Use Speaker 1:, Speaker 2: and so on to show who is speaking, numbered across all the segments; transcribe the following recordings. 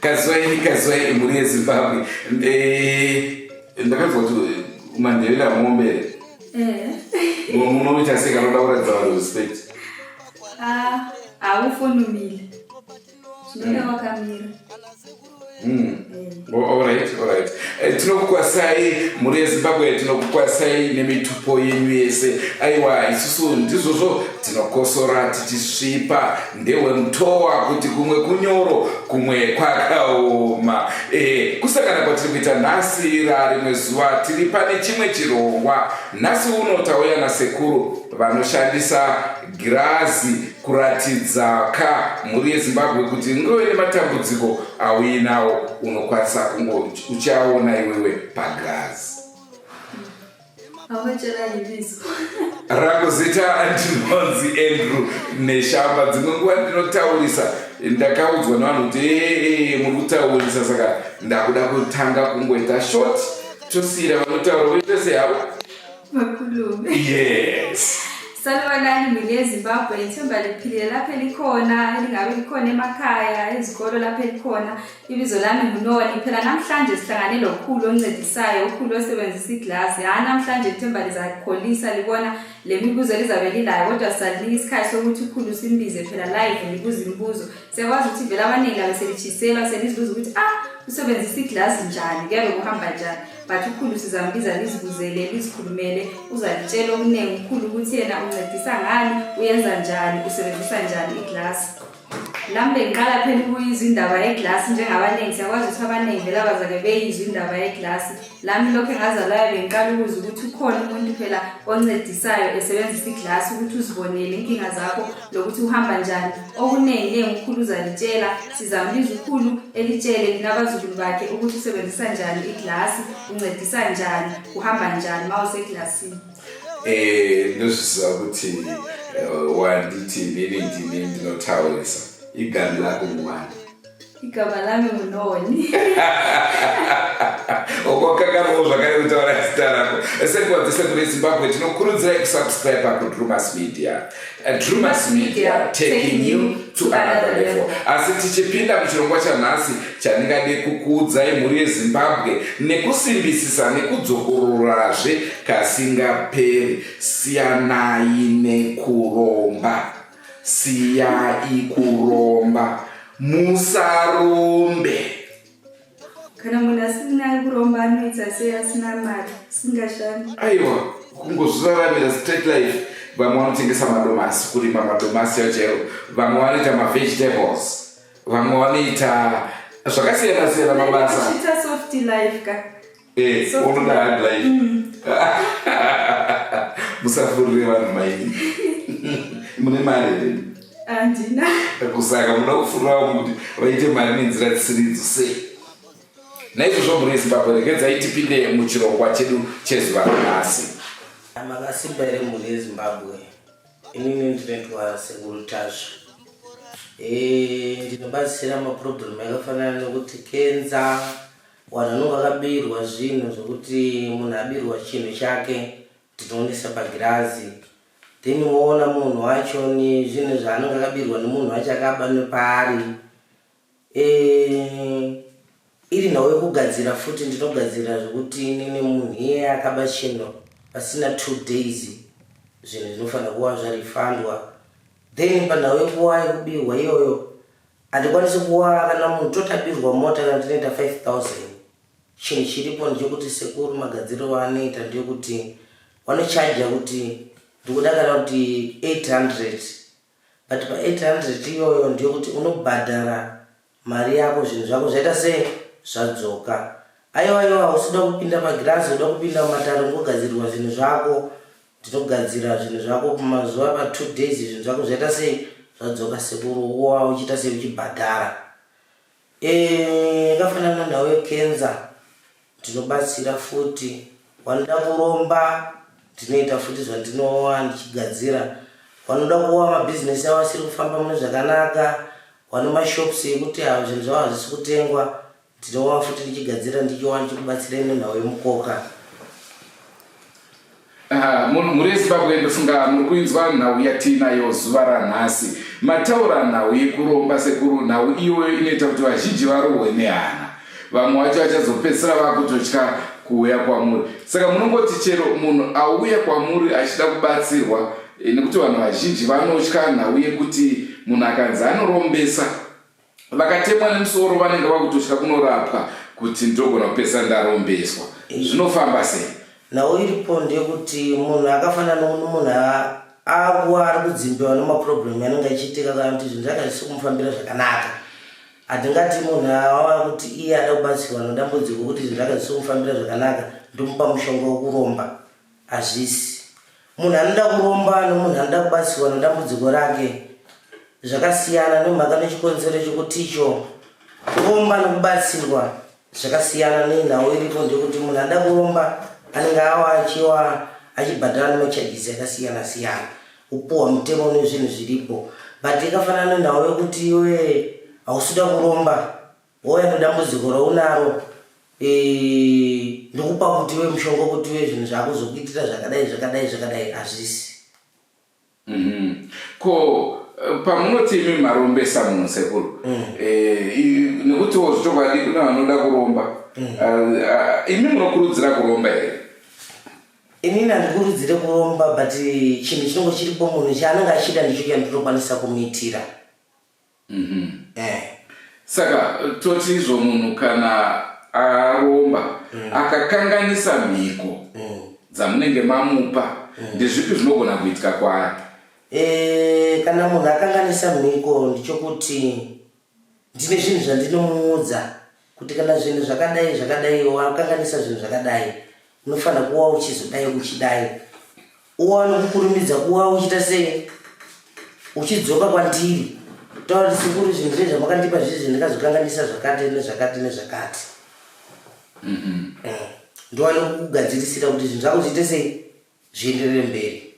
Speaker 1: Kazwai muri yeZimbabwe. Ndakanzwa kuti mandevera mombe. Munoita seka nodakuratidza vanhu respect.
Speaker 2: Haufonumile. Zvinoda wakamira.
Speaker 1: Alright. Tinokukwasai muri yeZimbabwe, tinokukwasai nemitupo yenyu yese. Aiwa, isusu ndizvozvo tinokosora tichisvipa ndewe mutowa kuti kumwe kunyoro kumwe kwakaoma. Kusakana kwatiri kuita nhasi rarimwe zuva tiri pane chimwe chirongwa. Nhasi uno tauya nasekuru vanoshandisa girazi kuratidza muri yeZimbabwe kuti ngove nematambudziko auinawo unokwanisa kungo uchaona iwewe pagirazi. Rangu zita ndinonzi Andrew Neshamba. Dzimwe nguva ndinotaurisa ndakaudzwa navanhu kuti muri kutaurisa, saka ndakuda kutanga kungoita short tosiyira vanotaura voita sehavo
Speaker 2: makulume.
Speaker 1: Yes.
Speaker 2: Salwanani muri yeZimbabwe, ithemba liphilile lapha elikhona, elingabe likhona emakhaya, ezikolo lapha elikhona. Ibizo lami nguNoni. Phela namhlanje sihlangane lokhulu oncedisayo, ukhulu osebenzisa iglasi. Namhlanje ithemba lizakholisa libona le mibuzo lizabe lilayo, kodwa salinika isikhathi sokuthi ukhulu simbize phela live libuza imibuzo. Siyakwazi ukuthi vele abaningi labe selichisela selizibuza ukuthi usebenzisa iglasi njani, kuyabe kuhamba njani. But ukhulu sizambiza lizibuzele, lizikhulumele, uzalitshela okuningi ukhulu ukuthi yena uncedisa ngani, uyenza njani, usebenzisa njani iglasi. Lambe ngiqala phela ukuyizwa indaba yeglasi njengabanengi. Siyakwazi ukuthi abanengi vele abazake beyizwa indaba yeglasi. Lami lokho engazalayo bengiqala ukuzwa ukuthi ukhona umuntu phela oncedisayo esebenzisa iglasi ukuthi uzibonele inkinga zakho lokuthi uhamba njani. Okuningi ukhulu uzalitshela, sizambiza ukhulu elitshele linabazukulu bakhe ukuthi usebenzisa njani iglasi, uncedisa njani, uhamba njani mawuseglasini.
Speaker 1: Ndozvisiza ukuthi wandithi nini ndinotaurisa. Igama lakho ngubani?
Speaker 2: Igama lami nguNoni.
Speaker 1: Okwakakamo zvakare kutaura zita rako. Sekwadzisa muri yeZimbabwe tinokurudzirai kusubscribe kuDrewmas Media. Drewmas Media taking you to another level. Asi tichipinda muchirongwa chanhasi chandingade kukuudzai muri yeZimbabwe nekusimbisisa nekudzokororazve kasingaperi. Siyanai nekuromba. Siyai kuromba. Musarombe.
Speaker 2: Kana munhu asina kuromba anoita seasina mari, singashandi.
Speaker 1: Aiwa, kungozviraramira straight life. Vamwe vanotengesa madomasi, kurima madomasi chaiwo. Vamwe vanoita mavegetables. Vamwe vanoita zvakasiyana mabasa.
Speaker 2: Kuita soft life ka.
Speaker 1: Unoda hard life. Musafurire vanhu maini. Mune mari.
Speaker 2: Andina.
Speaker 1: Kusaka muda kufurawo kuti vaite mari nenzira dzisiridzo sei. Naizvozvo muri yeZimbabwe regedzai tipinde muchirongwa chedu chezuva ranhasi.
Speaker 3: Makasimba ere muri yeZimbabwe. Inini ndinoitwa Sekuru Tasha. Ndinobatsira maproblem akafanana nokuti kenza, vanhu vanenge vakabirwa zvinhu zvokuti munhu abirwa chinhu chake tinoonesa pagirazi. Then unoona munhu wacho ni zvinhu zvaanenge akabirwa nemunhu wacho akaba nepaari. Iri nhau yekugadzira futi ndinogadzira zvokuti nini munhu iye akaba chinhu pasina 2 days zvinhu zvinofanira kuva zvarifandwa. Then panhau yenguva yekubirwa iyoyo handikwanisi kuva kana munhu totabirwa mota kana tinoita 5,000. Chinhu chiripo ndechekuti Sekuru magadziro vaanoita ndeyekuti vanochaja kuti ndikuda kana kuti 800, but pa 800 iyoyo ndeyekuti unobhadhara mari yako zvinhu zvako zvaita sei zvadzoka. Aiwa usida kupinda pagirazi, uda kupinda mumatare ungogadzirwa zvinhu zvako. Ndinogadzira zvinhu zvako pamazuva pa 2 days zvinhu zvako zvaita sei zvadzoka. Sekuru uwa uchiita sei uchibhadhara. Yakafanana nhau yekenza ndinobatsira futi. Wanoda kuromba ndinoita futi zvandinowa ndichigadzira. Wanoda kuva mabhizinesi avo asiri kufamba mune zvakanaka, vane mashops ekuti havo zvinhu zvavo hazvisi kutengwa, ndinowa futi ndichigadzira ndichiwa ndichikubatsireni nhau yemukoka.
Speaker 1: muri Zimbabwe ndofunga muri kuinzwa nhau yatinayo zuva ranhasi. Mataura nhau yekuromba sekuru, nhau iwe inoita kuti vazhinji varohwe nehana. Vamwe vacho vachazopedzisira vakutotya kuuya kwamuri. Saka munongoti chero munhu auya kwamuri achida kubatsirwa, nekuti vanhu vazhinji vanotya nhau yekuti munhu akanzi anorombesa vakatemwa nemusoro vanenge vakutosvika kunorapwa kuti ndogona kupesa ndarombeswa. Zvinofamba sei?
Speaker 3: Nhau iripo ndeyekuti munhu akafanana nomunhu akuwa ari kudzimbiwa nemaproblemu anenge achiitika kana kuti zvinhu zvakazvisi kumufambira zvakanaka. Hatingati munhu ava kuti iye ada kubatsirwa nedambudziko kuti zvinhu zvakazvisi kumufambira zvakanaka ndomupa mushonga wokuromba. Hazvisi. Munhu anoda kuromba nomunhu anoda kubatsirwa nedambudziko rake zvakasiyana, nemhaka nechikonzero chekuti icho kuromba nokubatsirwa zvakasiyana. Nenhau iripo ndeyekuti munhu anoda kuromba anenge achiwa achibhadhara nemachajizi akasiyana siyana, upuhwa mutemo nezvinhu zviripo. But ikafanana nenhau yekuti iwe hausida kuromba, wauya nedambudziko raunaro, ndikupa kuti iwe mushonga kuti iwe zvinhu zvako zokuitira zvakadai, hazvisi.
Speaker 1: Ko pamunoti imi marombesa munhu sekuru, nekutiwo zvichokwadi kune vanoda kuromba, imi munokurudzira kuromba here?
Speaker 3: Inini handikurudzire kuromba, but chinhu chinenge chiripo munhu chaanenge achida ndicho chandinokwanisa kumuitira.
Speaker 1: Saka toti izvo munhu kana aromba akakanganisa mhiko dzamunenge mamupa, ndezvipi zvinogona kuitika kwaari?
Speaker 3: Kana munhu akanganisa mhiko ndichokuti ndine zvinhu zvandinomuudza kuti kana zvinhu zvakadai wakanganisa zvinhu zvakadai unofanira kuva uchizodai uchidai. Uwane kukurumidza kuva uchita sei? Uchidzoka kwandiri taura Sekuru zvinhu zvizvi zvamakandipa zvizvi ndikazokanganisa zvakati nezvakati. Ndowane kukugadzirisira kuti zvinhu zvako zviite sei? Zvienderere mberi.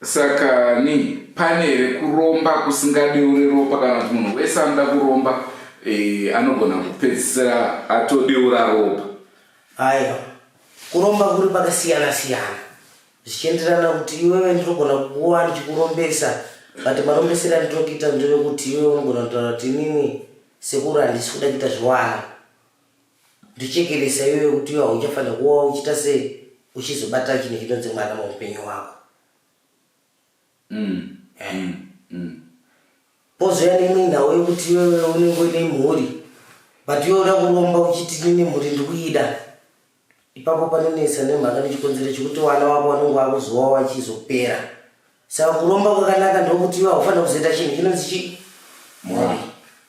Speaker 1: Saka ni pane here kuromba kusingadeuri ropa, kana kuti munhu wese anoda kuromba anogona kupedzisira atodeura ropa?
Speaker 3: Aiwa, kuromba kuri pakasiyana siyana zvichienderana kuti iwewe ndinogona kuwa ndichikurombesa, but marombesera andinokuita ndeyekuti iwewe unogona kutaura kuti inini Sekuru handisi kuda kuita zviwana, ndichekeresa iwewe kuti iwe hauchafanira kuva uchita sei uchizobata chinhu chinonzi mwana muupenyu wako. Pozoya nemwe nhau yekuti iwewe unenge uine mhuri, but iwe uda kuromba uchiti nini mhuri ndikuida. Ipapo panonesa nemhaka nechikonzero chekuti vana wako vanenge vakuzowa vachizopera. Saka kuromba kwakanaka ndokuti iwe haufanira kuzoita chinhu chinonzi mhuri,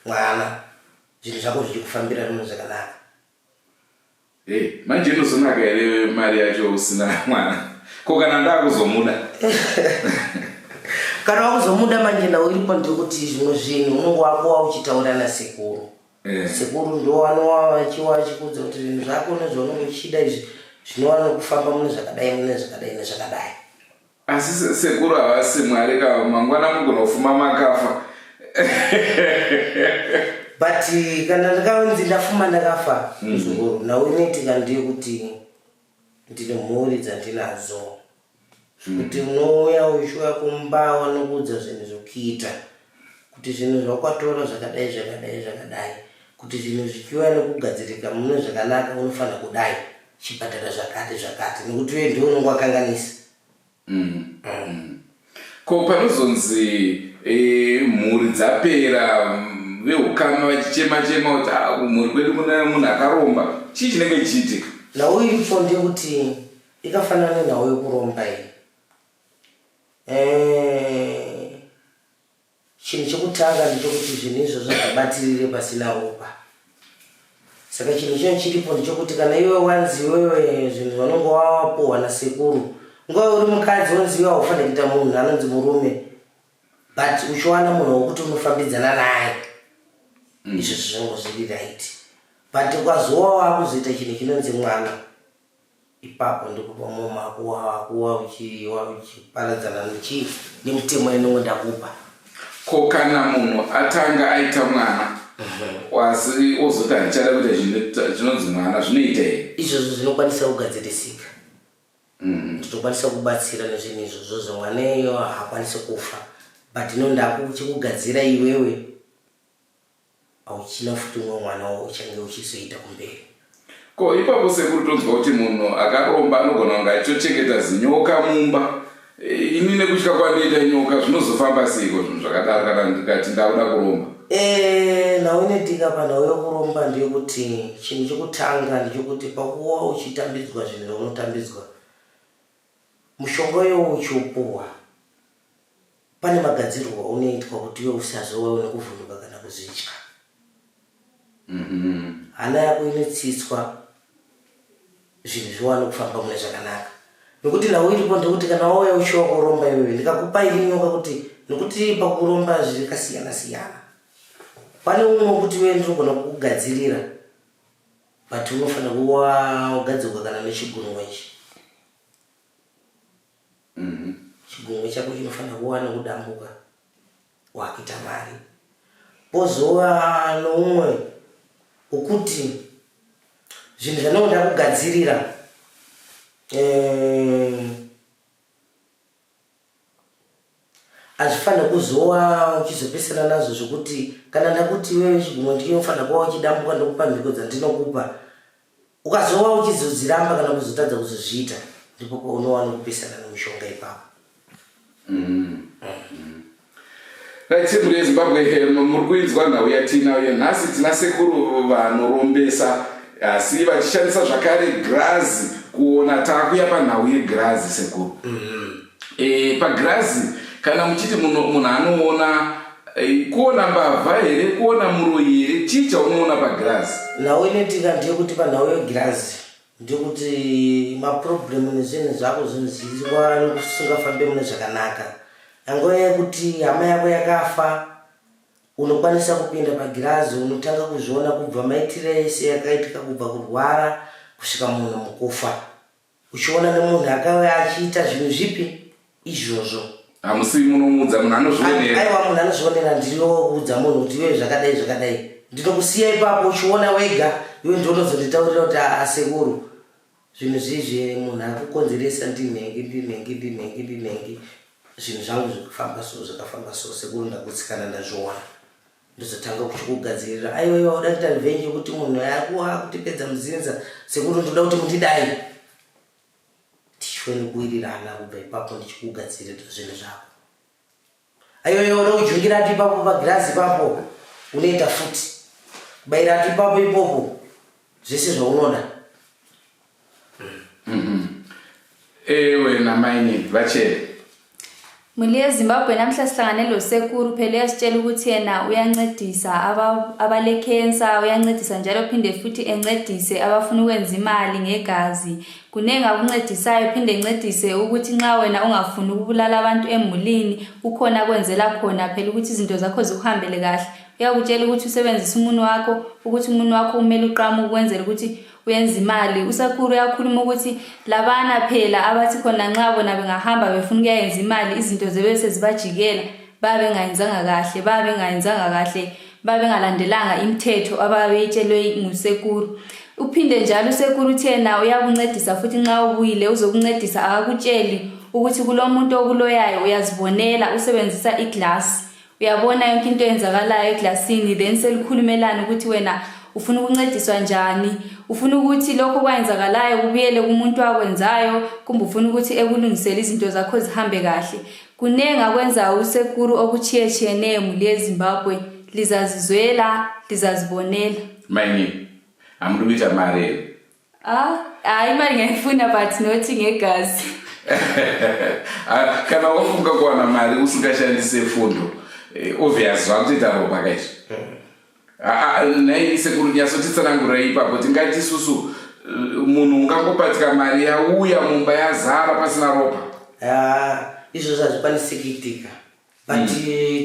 Speaker 3: mwana, zvinhu zvako zvichikufambira rimwe zvakanaka.
Speaker 1: Manje inozonaka here mari yacho usina mwana? Ko kana ndakuzomuda?
Speaker 3: Kana wakuzomuda manje nhau iripo ndekuti zvimwe zvinhu unenge wakuwa uchitaura naSekuru. Sekuru ndo anowa vachiwa achikudza kuti zvinhu zvako nezvaunenge uchida izvi zvinowana kufamba mune zvakadai.
Speaker 1: Asi Sekuru havasi Mwari, ka mangwana mugona kufuma makafa.
Speaker 3: But kana ndakaonzi ndafuma ndakafa, Sekuru nhau inoitika ndeyekuti ndine mhuri dzandinazo, kuti unouya uchishuya kumba wanokudza zvinhu zvokuita, kuti zvinhu zvakwatora zvakadai, kuti zvinhu zvichiuya nekugadzirika mune zvakanaka unofanira kudai chibhadhara zvakati, nekuti iwe ndiwe unenge wakanganisa.
Speaker 1: Ko panozonzi mhuri dzapera, vehukama vachichema kuti mhuri kwedu mune munhu akaromba, chii chinenge chiitika?
Speaker 3: Nhau iripo ndeyekuti ikafanana nenhau yekuromba iyi. Chinhu chekutanga ndechekuti zvinhu izvozvo zvabatirire pasina ropa. Saka chinhu icho chiripo ndechekuti kana iwe wanzi iwewe zvinhu zvanonge wapuhwa naSekuru, nguva uri mukadzi wanzi iwe haufanira kuita munhu anonzi murume, but uchiwana munhu wokuti unofambidzana naye, izvo zvinonge zviri right. But ukazowa wakuzoita chinhu chinonzi mwana, ipapo ndikupa mumakuwa uchiparadzana nemutemo inonge ndakupa.
Speaker 1: Ko kana munhu atanga aita mwana wasi ozoti handichada kuita zvinonzi mwana, zvinoita here?
Speaker 3: Izvozvo zvinokwanisa kugadzirisika. nditokwanisa kubatsira nezvinhu izvozvo zvomwaneyo haakwanisi kufa but ndakugadzira iwewe auchina futi umwe mwana uchange uchizoita kumberi.
Speaker 1: Ko ipapo Sekuru tonzwa kuti munhu akaromba anogona kunge achichengeta zinyoka mumba. Ini nekutya kwandiita nyoka zvinozofamba seiko zvinhu zvakadaro kana ndikati ndauda kuromba?
Speaker 3: Naunetika panhau yokuromba ndeyekuti chinhu chokutanga ndechekuti pakuva uchitambidzwa zvinhu zvaunotambidzwa mushonga iwo uchiupuhwa pane magadzirwo unoitwa kuti iwe usazova nekuvhunduka kana kuzvitya. Hana yako inotsitswa zvinhu zviwane kufamba mune zvakanaka nekuti nawo iripo ndekuti kana wauya uchiwa kuromba iwewe ndikakupa ili nyoka kuti nekuti pakuromba zvikasiyana siyana pane umwe kuti wewe ndinogona kukugadzirira but unofanira kuva ugadzirwa kana nechigumwe ichi. Chigumwe chako chinofanira kuva nekudambuka wakuita mari. Pozova noumwe ukuti zvinhu zvanoda kugadzirira hazvifanira kuzova uchizopesana nazvo zvokuti kana ndakuti wewe chigumwe ndinofanira kuva uchidambuka ndokupa mhiko dzandinokupa ukazova uchizodziramba kana kuzotadza kuzozviita ndipo paunowana kupesana nemushonga ipapo.
Speaker 1: Right, muri Zimbabwe muri kuinzwa nhau yatinayo nhasi tina Sekuru vanorombesa asi vachishandisa zvakare girazi kuona takuya panhau yegirazi Sekuru. Pagirazi kana muchiti munhu anoona kuona mbavha here kuona muroyi here chii chaunoona pagirazi?
Speaker 3: Nhau inoitika ndeyekuti panhau yegirazi ndekuti maproblemu nezvinhu zvako zvinozizwa nekusingafambe mune zvakanaka. Angova yekuti hama yako yakafa unokwanisa kupinda pagirazi unotanga kuzviona kubva maitire ese yakaitika kubva kurwara kusvika munhu mukufa uchiona nemunhu akauya achiita zvinhu zvipi izvozvo.
Speaker 1: Hamusi munomuudza munhu anozvionera? Aiwa,
Speaker 3: munhu anozvionera ndinoudza munhu kuti iwe zvakadai zvakadai ndinokusiya ipapo uchiona wega iwe ndonozonditaurira kuti Sekuru zvinhu zvizvi munhu akukonzeresa ndinhengi zvinhu zvangu zvakafamba so Sekuru ndakutsikana ndazviona ndozotanga kuchikugadzirira aiwa uda kuita revenge kuti munhu yakuwa kutipedza muzinza Sekuru ndoda kuti mundidai tichweni kuwirirana kubva ipapo ndichikugadzirira zvinhu zvako. Aiwa uda kujungira ati ipapo pagirazi ipapo unoita futi kubayira ati ipapo ipopo zvese zvaunoda.
Speaker 1: Ewe namaini vachere
Speaker 2: Muli yeZimbabwe namhla sihlangane lo Sekuru phela uyasitshela ukuthi yena uyancedisa abale cancer uyancedisa njalo phinde futhi encedise abafuna ukwenza imali ngegazi kunenge akuncedisayo phinde encedise ukuthi nxa wena ungafuni ukubulala abantu emulini ukhona kwenzela khona phela ukuthi izinto zakho zikuhambele kahle. Uyakutshela ukuthi usebenzise umuntu wakho ukuthi umuntu wakho umele uqhamuke ukwenzela ukuthi uyenza imali. uSekuru uyakhuluma ukuthi labana phela abathi khona nxa bona bengahamba befuna ukuyenza imali izinto zebese zibajikela babengayenzanga kahle babengalandelanga imithetho ababeyitshelwe nguSekuru. Uphinde njalo uSekuru uthena uyakuncedisa futhi nxa ubuyile uzokuncedisa akakutsheli ukuthi kulomuntu okuloyayo uyazibonela usebenzisa iglass uyabona yonke into eyenzakalayo eglassini then selikhulumelana ukuthi wena ufuna ukuncediswa njani ufuna ukuthi lokho kwenzakalayo kubuyele kumuntu akwenzayo kumbe ufuna ukuthi ekulungisele izinto zakho zihambe kahle. Kunenga kwenza uSekuru okuchiyechiyeneyo muli yeZimbabwe lizazizwela lizazibonela.
Speaker 1: Maini amrubita mari
Speaker 2: hayi mali ngayifuna but not ngegazi.
Speaker 1: Kana wafunga kuwana mali usingashandise fundo obvious zvakuita ropa kaizvo. Nei Sekuru nyasotitsanangura ipapo tingati isusu munhu ungangopatika mari yauya mumba yazara pasina ropa.
Speaker 3: Izvozvo hazvikwanisi kuitika but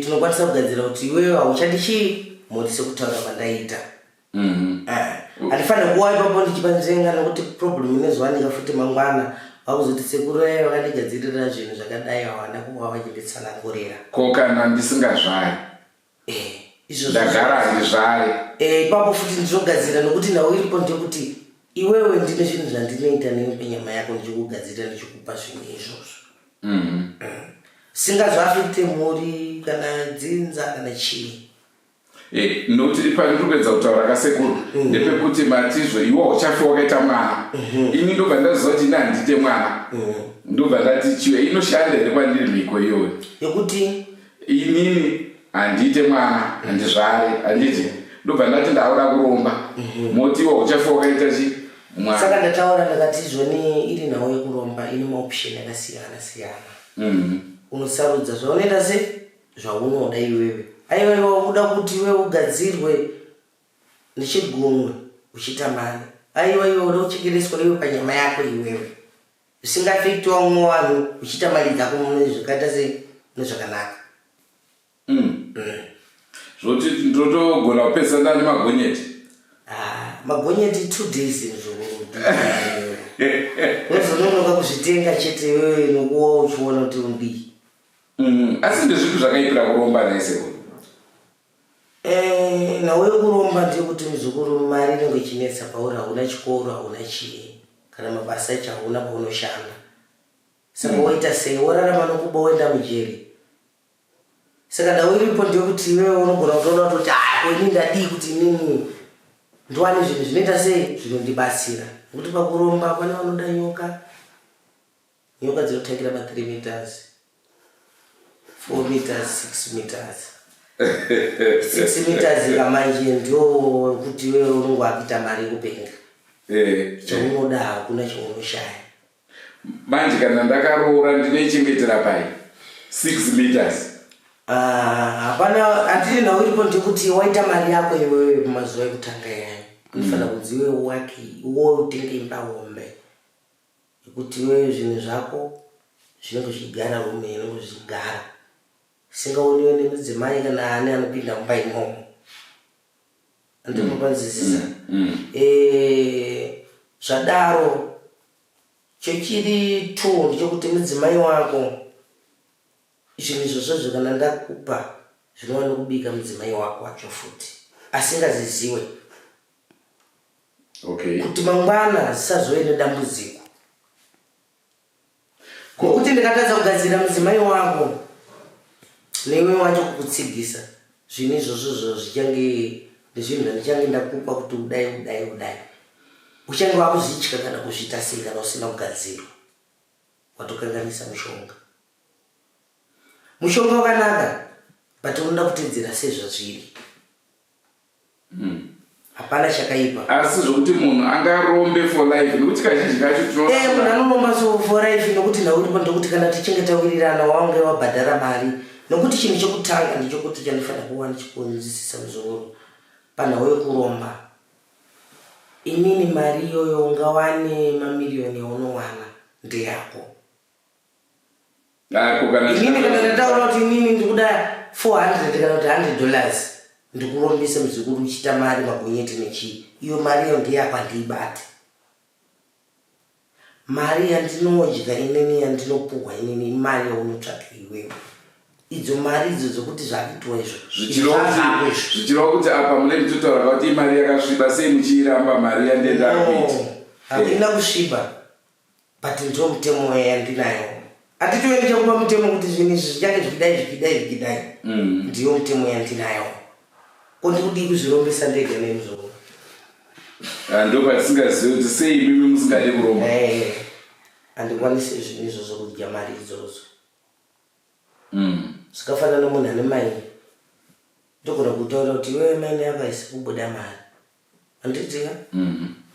Speaker 3: tinokwanisa kugadzira kuti iwewe hauchadi chii moti sekutaura kwandaita. Handifanira kuwa ipapo ndichipanzenga nekuti problem inozowanika futi mangwana wakuzoti Sekuru wakandigadzirira zvinhu zvakadai hawana kuva vachinditsanangurira.
Speaker 1: Ko kana ndisingazvari ndagara handizvari
Speaker 3: ipapo futi ndinogadzira nokuti nhau iripo ndekuti iwewe ndine zvinhu zvandinoita nepenyama yako ndichikugadzira ndichikupa zvinhu izvozvo. Singazvafite mhuri kana dzinza kana chii.
Speaker 1: Noti pane kupedza kutaura kasekuru ndepekuti matizvo iwo uchafa wakaita mwana. Ini ndobva ndaziva kuti handite mwana. Ndobva ndati chiwe inoshanda here kwandiri mhiko iyoyo
Speaker 3: yekuti
Speaker 1: inini handite mwana handizvare handiti. Ndobva ndati ndaura kuromba moti iwo uchafa wakaita chi mwana.
Speaker 3: Saka ndataura ndakati zvoni iri nhau yekuromba ine maoption akasiyana siyana. Unosarudza zvaunoita sei zvaunoda iwewe. Aiwa unoda kuti iwe ugadzirwe nechigumwe uchita mari. Aiwa iwe unoda kuchekererwa iwe panyama yako iwewe. Usingafitiwa umwe wanhu uchita mari dzako mune zvakaita sei nezvakanaka.
Speaker 1: Zvoti ndotogona kupedzana nemagonyeti.
Speaker 3: Magonyeti 2 days nezvokuru. Unozononoka kuzvitenga chete iwewe nokuwa uchiona kuti undii.
Speaker 1: Asi ndezvinhu zvakaipira kuromba naiseko.
Speaker 3: Nawe kuromba ndekuti muzukuru mari inenge ichinetsa pauri hauna chikoro hauna chii kana mabasa acho hauna paunoshanda. Saka woita sei worarama nokuba woenda mujeri. Saka nawe iripo ndekuti iwewe unogona kutoona kuti ini ndadii kuti inini ndiwane zvinhu zvinoita sei zvinondibatsira. Nokuti pakuromba pane vanoda nyoka. Nyoka dzinotangira pa3 meters 4 meters 6 meters 6 meters kamanje ndio kuti wewe unongo apita mari kupenga. Chaunoda hakuna chaunoshaya.
Speaker 1: Manje kana ndakaroora ndinoichengetera pai 6 meters.
Speaker 3: Hapana atiri nawo iripo ndikuti waita mari yako iwewe kumazuva ekutanga yayo. Unofana kudziwe waki uwo utenge imba hombe. Kuti wewe zvinhu zvako zvinenge zvichigara rume inenge zvichigara. Singaoniwe nemudzimai kana ane anopinda mumba imomo. Andinopanzisisa. Zvadaro chechiri 2 ndechekuti mudzimai wako zvinhu izvozvo kana ndakupa zvinowana kubika mudzimai wako wacho futi asingaziziwe. Kuti mangwana zisazove nedambudziko. Kuti ndikatadza kugadzira mudzimai wako newe wacho kukutsigisa zvinhu izvozvo zvichange ndezvinhu zvandichange ndakupa kuti udai. Uchange wakuzvitya kana kuzviita sei kana usina kugadzirwa. Watokanganisa mushonga wakanaka but unoda kutedzera sezvazviri. Hapana chakaipa.
Speaker 1: Asi zvokuti munhu angarombe for life nokuti kazhinji kacho tinoona
Speaker 3: munhu anoromba for life nokuti nauripo ndokuti kana tichinge tawirirana waunge wabhadhara mari. Nokuti chinhu chekutanga ndichokuti chandifanira kuva ndichikunzwisisa muzoro panhau yekuromba. Inini mari iyoyo ungawane mamiliyoni aunowana ndeyako. Inini kana ndataura kuti inini ndikuda 400 kana kuti $100 ndikurombisa muzukuru uchita mari magonyeti nechii. Iyo mari iyo ndeyako handiibate. Mari yandinodya inini yandinopuhwa inini mari yaunotsvaka iwewe. Idzo mari idzo dzokuti zvakitwa izvo
Speaker 1: zvichirova kuti apa mune muchitaura kuti imari yakasviba sei muchiramba mari yandenda kuita.
Speaker 3: Hakuna kusviba but ndio mutemo yandinayo. Atitoendi chakupa mutemo kuti zvinhu izvi zvichange zvikidai ndiyo mutemo yandinayo. Kuti kudi kuzvirombesa ndega nemuzoro.
Speaker 1: Ndo patisingazivi kuti sei imimi musingade kuromba.
Speaker 3: Handikwanisi zvinhu izvozvo kudya mari idzodzo. Zvakafanana nomunhu ane maini. Ndogona kutaura kuti iwewe maini yako haisi kubuda mari. Handitiya?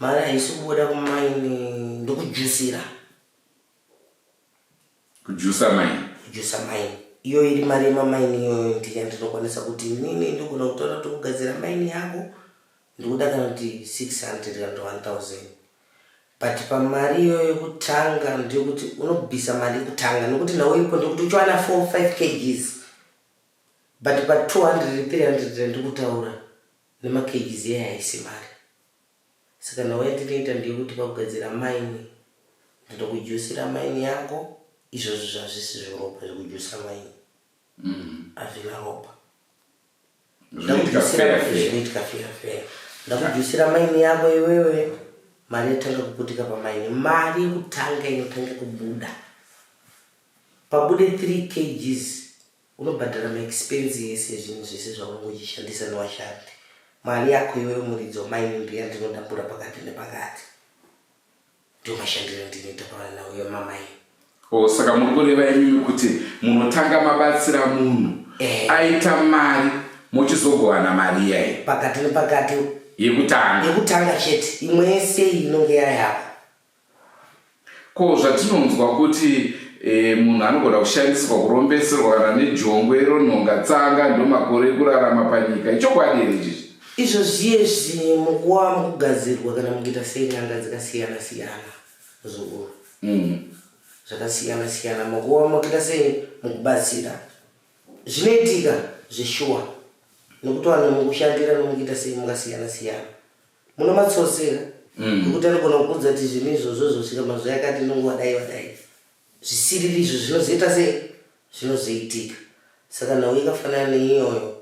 Speaker 3: Mari haisi kubuda kumaini ndokujusira.
Speaker 1: Kujusa maini?
Speaker 3: Kujusa maini. Iyo iri mari yemamaini iyoyo ndinokwanisa kuti inini ndogona kutaura kuti kugadzira maini yako ndikuda kana kuti 600 kana 1000. But pamari iyoyo yekutanga ndikuti unobvisa mari yekutanga nokuti nawo iripo ndikuti uchiwana 4-5 kgs. But pa 200-300 ndikutaura nema kgs iye haisi mari. Saka nawo yandinoita ndikuti pakugadzira maini ndinokujusira maini yako. Izvozvo zvazvisi zveropa zvekujusa maini. Hazvina ropa. Zvinoitika fair. Ndakujusira maini yako iwewe mari yatanga kuputika pamaini. Mari yekutanga inotanga kubuda pabude 3 kgs unobhadhara maexpense yese zvinhu zvese zvaunongochishandisa nevashandi. Mari yako iwewe muridzi wamaini ndiya ndinodambura pakati nepakati, ndio mashandiro ndinoita pavana uyo mamaini.
Speaker 1: Saka muri kureva imimi kuti munotanga mabatsira munhu aita mari mochizogowana mari iyayi
Speaker 3: pakati nepakati yekutanga chete, imwe yese inonge yayako.
Speaker 1: Ko zvatinonzwa kuti munhu anogona kushandiswa kurombeserwa kana nejongwe ronhonga tsanga ndo makore ekurarama panyika, ichokwadi here izvi?
Speaker 3: Izvo zviyezvi mukuwa mukugadzirwa kana mukuita senyanga dzakasiyana siyana zukuru zvakasiyana siyana mukuwa mukuita sei mukubatsira zvinoitika zveshuwa nekuti vanhu mukushandira nomukuita sei mukasiyana siyana muno matsotsera nekuti anogona kukudza kuti zvinhu izvozvo zvosvika mazuva yakati nonguva dai zvisiriri izvo zvinozoita sei zvinozoitika. Saka nhau ikafanana neiyoyo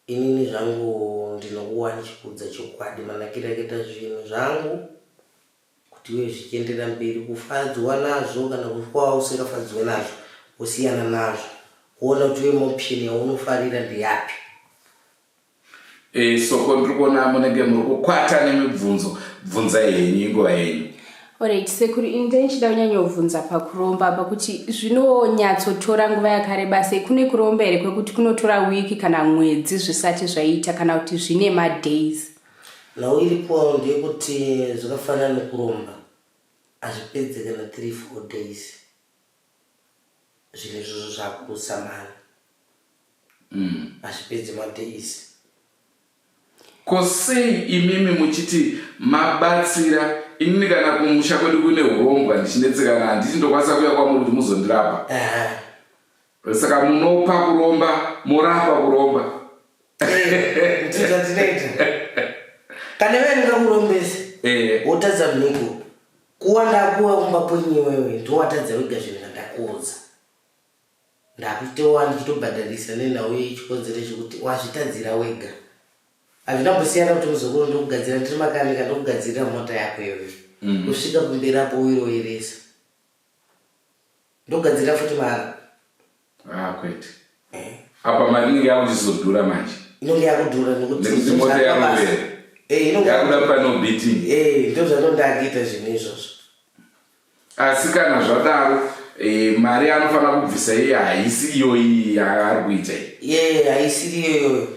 Speaker 3: inini zvangu ndinokuwa ndichikudza chokwadi manakira akaita zvinhu zvangu kuti iwe zvichiendera mberi kufadzwa nazvo kana kufa usingafadzwe nazvo usiyana nazvo kuona kuti iwe option yaunofarira ndeyapi.
Speaker 1: Soko ndiri kuona munenge muri kukwata nemibvunzo, bvunzai henyu nguva yenyu.
Speaker 4: Alright, Sekuru, ini ndichida kunyanyobvunza pakuromba pakuti zvinonyatsotora nguva yakareba sei? Kune kuromba here kwekuti kunotora wiki kana mwedzi zvisati zvaita kana kuti zvine madays?
Speaker 3: Nhau iripo ndeyekuti zvakafanana nekuromba hazvipedzi kana 3-4 days zvinhu izvozvo zvakusamana hazvipedzi madays.
Speaker 1: Ko sei imimi muchiti mabatsira inini kana kumusha kwedu kune urombwa ndichinetsekana handiti ndokwanisa kuya kwamuri kuti muzondirapa? Saka munopa kuromba morapa kuromba.
Speaker 3: Ndinoita kana iwe ndingakurombese wotadza mhiko kuwa ndakuwa kumba kwenyu iwewe ndowatadza wega zvinhu zvandakuudza ndakutowa ndichitobhadharisa nenhau yechikonzero chekuti wazvitadzira wega. Hazvinambosiyana kuti muzukuru ndokugadzira ndiri makanika ndokugadzirira mota yako iyoyo kusvika kumberi apo uyiroveresa ndokugadzira futi mara
Speaker 1: kwete apa mari inenge yakuchizodhura manje,
Speaker 3: inonge yakudhura
Speaker 1: nekuti mota yarovera yakuda panobhiting
Speaker 3: ndo zvanondakuita zvinhu izvozvo.
Speaker 1: Asi kana zvadaro mari anofanira kubvisa iye haisi iyoyi yaari kuita
Speaker 3: haisiri iyoyo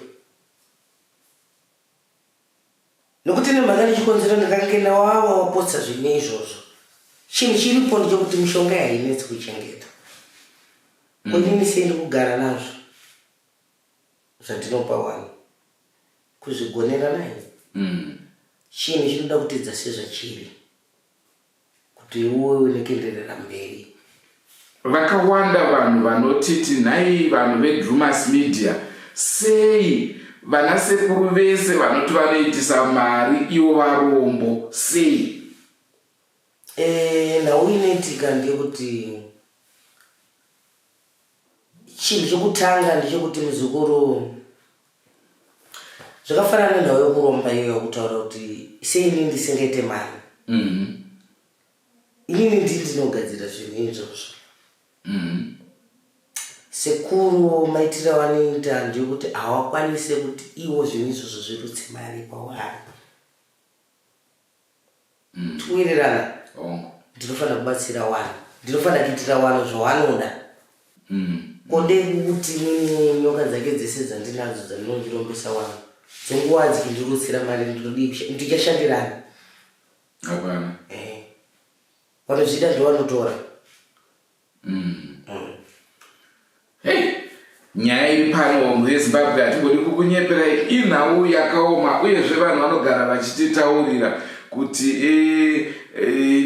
Speaker 3: nokuti nemhaka nechikonzero ndakangena wawa wapotsa zvinhu izvozvo. Chinhu chiripo ndechekuti mishonga hainetsi kuchengeta konini sendi kugara nazvo zvandinopa vanhu kuzvigonera naye chinhu chinoda kutedza sezvachiri kuti iwewe nekuenderera mberi.
Speaker 1: Vakawanda vanhu vanotiti nhai vanhu veDrewmas media sei vana sekuru vese vanoti vanoitisa mari ivo varombo sei?
Speaker 3: Nhau inoitika ndekuti chinhu chokutanga ndechekuti muzukuru zvakafanana nenhau yekuromba iyoyo yakutaura kuti sei inini ndisingaite mari. Inini ndii ndinogadzira zvinhu izvozvo. Sekuru maitiro avanoita ndekuti hawakwanise kuti iwo zvinhu izvozvo zvirutse mari pavari. Tikuwirirana ndinofanira kubatsira vanhu, ndinofanira kuitira vanhu zvavanoda. Kode kuti nini nyoka dzake dzese dzandinadzo dzandinondirombesa vanhu dzenguva dzikindirutsira mari ndichashandirana.
Speaker 1: Hapana.
Speaker 3: Vanozvida ndovanotora.
Speaker 1: Nyaya iri pano muZimbabwe hatingodi kukunyeperai, inhau yakaoma uyezve vanhu vanogara vachititaurira kuti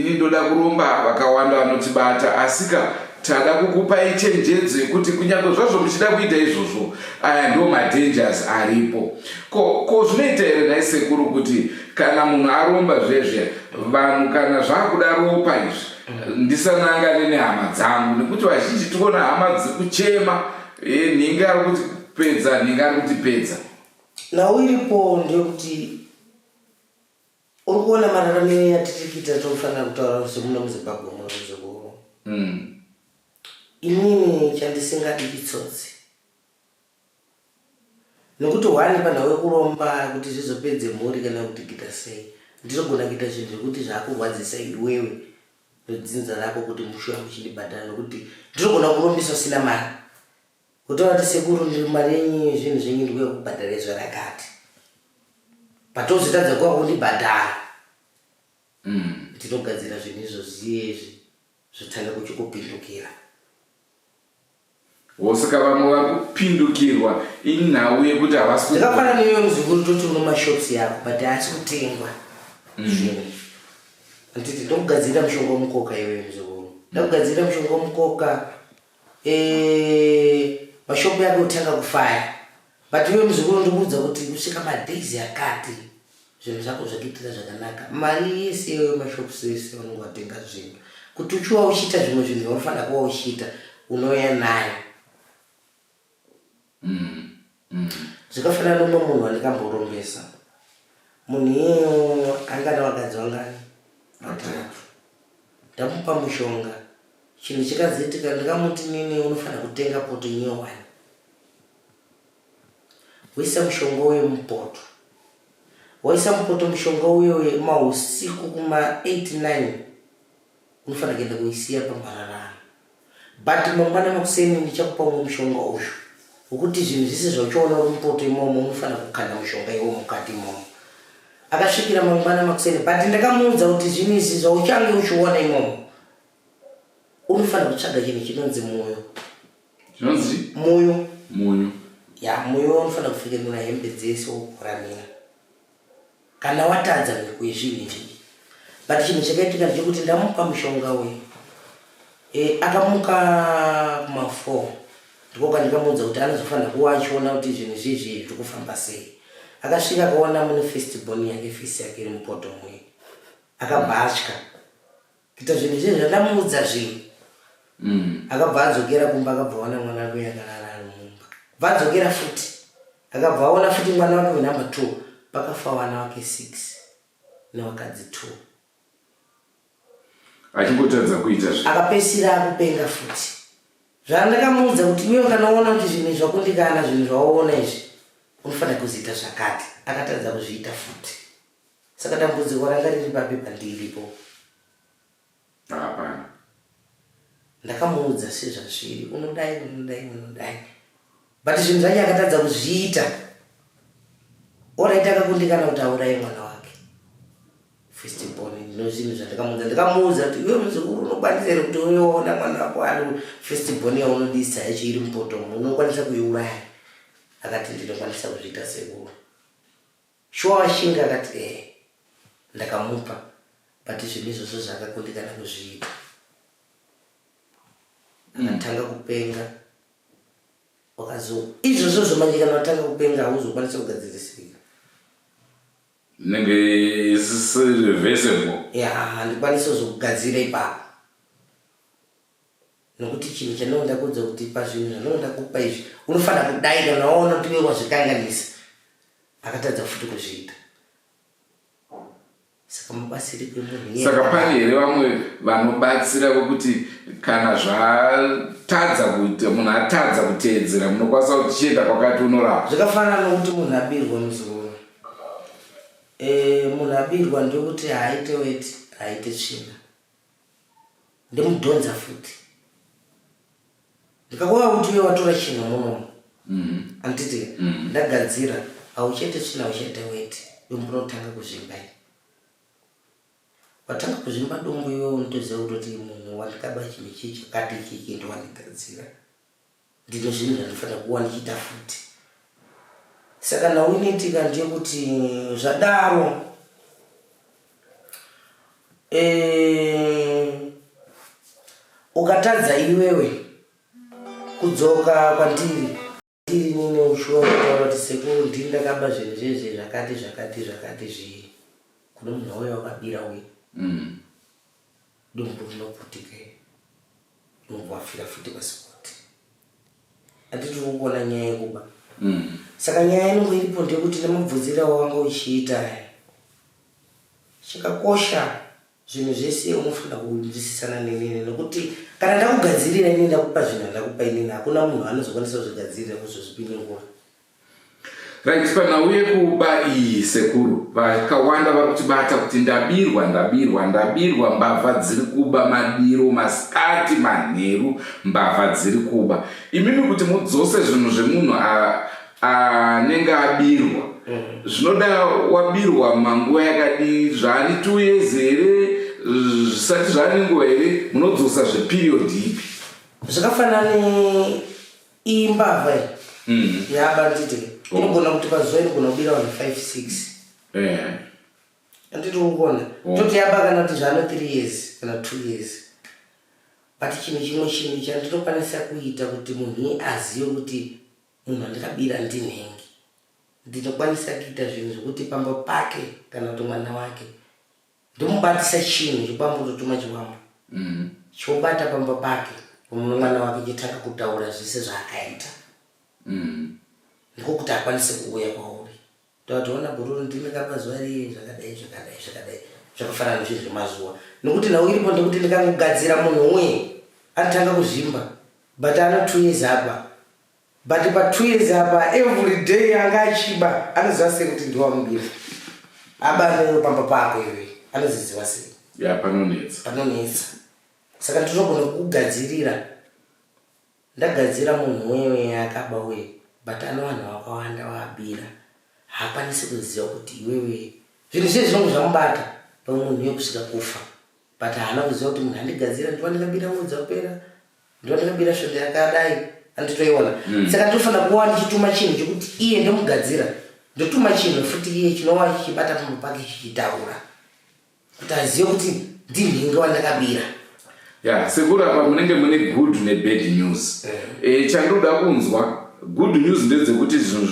Speaker 1: nindoda kuromba vakawanda vanotibata, asika tada kukupai chenjedzo yekuti kunyange zvazvo muchida kuita izvozvo aya ndo madangers aripo. Ko zvinoita here nhai Sekuru kuti kana munhu aromba zvezve vanhu kana zvakuda ropa izvi ndisanangane nehama dzangu, nekuti vazhinji tikuona hama dzikuchema nhingi ari kuti pedza, nhingi ari kuti pedza.
Speaker 3: Nhau iripo ndekuti Urikuona mararamiro yatitikita tofanira kutaura semuna muZimbabwe muno muzukuru. Inini chandisingadi chitsotsi. Nokuti wani pana wekuromba kuti zvizopedze mhuri kana kuti kuita sei. Ndinogona kuita zvinhu zvekuti zvakurwadzisa iwewe nedzinza rako kuti mushuwa muchindibhadhara nokuti ndinogona kurombisa usina mari. Kutaura kuti Sekuru ndiri mari yenyu zvinhu zvenyu ndikuya kubhadhara zvarakati. Patozotadza kuwa kundibhadhara. Ndinogadzira zvinhu izvozvi zvotanga kuchikupindukira.
Speaker 1: Wosaka vamwe vakupindukirwa inhau yekuti havasi
Speaker 3: ndakafana newe muzukuru toti uno mashops yako but haasi kutengwa zvinhu. Nditi ndokugadzira mushonga womukoka iwewe muzukuru. Ndakugadzira mushonga womukoka mashopu yako utanga kufaya. But iwewe muzukuru ndikuudza kuti kusvika madays akati zvinhu zvako zvakuitira zvakanaka. Mari yese iwewe mashops ese vanonga vatenga zvinhu. Kuti uchiwa uchiita zvimwe zvinhu zvaunofana kuva uchiita unouya nayo. Zvakafanana nomwe munhu wandikamborombesa. Munhu iyeyo angana vakadzi vangani? 3. Ndamupa mushonga. Chinhu chikazoitika ndikamuti nini unofana kutenga poto nyowani. Waisa mushonga uye mupoto. Waisa mupoto mushonga uye mausiku kuma 8-9 unofana kuenda kuisiya pamhararano. But mangwana makuseni ndichakupa umwe mushonga uyu. Ukuti zvinhu zvese zvauchiona uri mupoto imomo unofana kukanda mushonga iwo mukati imomo. Akasvikira mangwana makuseni but ndakamuudza kuti zvinhu izvi zvauchange uchiona imomo unofana kutsvaga chinhu chinonzi moyo.
Speaker 1: Chinonzi?
Speaker 3: Moyo.
Speaker 1: Moyo.
Speaker 3: Ya, moyo unofana kupfekedwa hembe dzese wokuramira. Kana watadza kwezvinhu izvi. But chinhu chakaitika ndechekuti ndamupa mushonga uyu. Akamuka kuma 4. Ndikoka ndikamuudza kuti anozofana kuva achiona kuti zvinhu izvi zviri kufamba sei. Akasvika akaona mune festiboni yake fisi yake iri mupoto mwe. Akabva atya. Kuita zvinhu izvi zvandamuudza zvinhu. Akabva adzokera kumba akabva aona mwana wake yakarara ari mumba. Bva adzokera futi. Akabva aona futi mwana wake wenamba 2. Pakafa vana vake 6 nevakadzi 2.
Speaker 1: Achingotadza kuita zvi.
Speaker 3: Akapesira akupenga futi. Zvandakamuudza kuti iwe kana uona kuti zvinhu zvakundikana zvinhu zvaona izvi unofana kuziita zvakati. Akatadza kuzviita futi. Saka dambudziko ranga riri papepa ndiripo.
Speaker 1: Hapana.
Speaker 3: Ndakamuudza sezvazviri unodai. But zvinhu zvacho akatadza kuzviita. Alright akakundikana kuti auraye mwana wake. Festiboni ndinozvinhu zvandakamuudza. Ndikamuudza kuti iwe muzukuru unokwanisa here kuti unoona mwana wako ari festiboni yaunodisa yacho iri mupoto unokwanisa kuiuraya. Akati ndinokwanisa kuzviita Sekuru. Shuwa washinga akati ndakamupa. But zvinhu izvozvo zvakakundikana kuzviita. Akatanga kupenga. Izvozvo zvomanje kana watanga kupenga hauzokwanisa kugadzirisika.
Speaker 1: Nenge is reversible.
Speaker 3: Ya, handikwanisa kuzogadzira ipapo. Nokuti chinhu chandinoda kuudza kuti pazvinhu zvandinoda kupa izvi unofana kudai kana waona kuti iwe wazvikanganisa. Akatadza futi kuzviita. Saka mubatsiri kwemunhu.
Speaker 1: Saka pane here vamwe vanobatsira vokuti kana zvatadza kuti munhu atadza kuteedzera munokwanisa kuti chienda kwakati unorapa.
Speaker 3: Zvakafanana nokuti munhu abirwa muzukuru. Munhu abirwa ndekuti haaite weti, haaite tsvina. Ndimudhonza futi. Ndikakuva kuti iwe watora chinhu munomu. Anditi ndagadzira hauchaite tsvina hauchaite weti. Iwe munotanga kuzvimba. Watanga kuzvimba dombo iwe unotoziva kutoti munhu wandikaba chinhu ichi chakati ichi ndowandigadzira. Ndino zvinhu zvandinofanira kuva ndichiita futi. Saka nauinoitika ndeyekuti zvadaro ukatadza iwewe kudzoka kwandiri nini ushuwa kutaura kuti Sekuru ndini ndakaba zvinhu zvezve zvakati zviri kune munhu wauya wakabira uye dumbu rinoputika dumbu wafira futi pasipoti. Handiti kuona nyaya yekuba. Saka nyaya inongo iripo ndekuti nemubvunzira wanga uchiita chakakosha zvinhu zvese unofana kunzwisisana nenini nekuti kana ndakugadzirira inini ndakupa zvinhu ndakupa inini hakuna munhu anozokwanisa kuzvigadzirira kuzozvipiningura.
Speaker 1: Right, panauye kuba iyi Sekuru vakawanda vari kutibata kuti ndabirwa mbavha dziri kuba madiro masikati manheru mbavha dziri kuba. Imimi kuti mudzose zvinhu zvemunhu anenge abirwa zvinoda wabirwa manguva yakadi zvani 2 years here zvisati zvani nguva here munodzosa zveperiod ipi?
Speaker 3: Zvakafanana imbavha yaba nditi inogona kuti pazuva inogona kubira vanhu 5-6 anditi ukona toti yaba kana kuti zvano 3 years kana 2 years but chinhu chimwe chandinokwanisa kuita kuti munhu azive kuti munhu andikabira ndinhengi ndinokwanisa kuita zvinhu zvokuti pamba pake kana kuti mwana wake ndomubatisa chinhu chopambototuma chiwambo chobata pamba pake mwana wake chitanga kutaura zvese zvaakaita ndikokuti akwanise kuuya kwauri tatoona bururu ndinekapazuva riye zvakadai zvakafanana nezvinhu zvemazuva nokuti nawo iripo ndekuti ndikangogadzira munhu umwe anotanga kuzvimba but ano 2 years apa but pa 2 years apa every day anga achiba anoziva sei kuti ndiwamubira abanayo pamba pako iwe anoziziva sei panonetsa saka ndinogona kugadzirira ndagadzira munhu wewe akaba we but ano vanhu vakawanda waabira haakwanisi kuziva kuti iwewe zvinhu zvese zvinongo zvamubata pamunhu yekusvika kufa but haana kuziva kuti munhu andigadzira ndivandikabira mwedzi wapera ndivandikabira svondo yakadai anditoiona saka ndinofanira kuva ndichituma chinhu chokuti iye ndomugadzira ndotuma chinhu futi iye chinova chichibata pamba pake chichitaura kuti azive kuti ndinhinga wandakabira.
Speaker 1: Sekuru apa munenge mune good nebad news. Chandoda kunzwa good news ndedzekuti zvinhu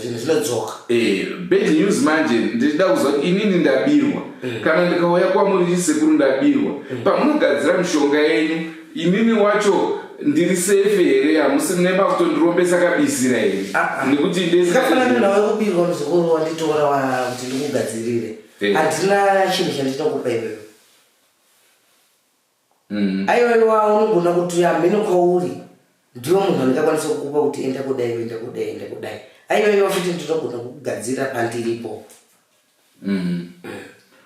Speaker 1: zvinodzoka. Bad news manje ndida kuzwa inini ndabirwa kana ndikauya kwamuri Sekuru ndabirwa pamunogadzira mishonga yenyu inini wacho ndiri safe here hamusi munema kutondirombesa kabisira here nekuti
Speaker 3: ndezikafanana nawe kubirwa muzukuru wanditora kuti ndikugadzirire handina chinhu chandinokupa iwewe aiwaiwa unogona kuti amene kwauri ndiwo munhu andingakwanisa kukupa kuti enda kudai aiwaiwa futi ndinogona kugadzira pandiripo.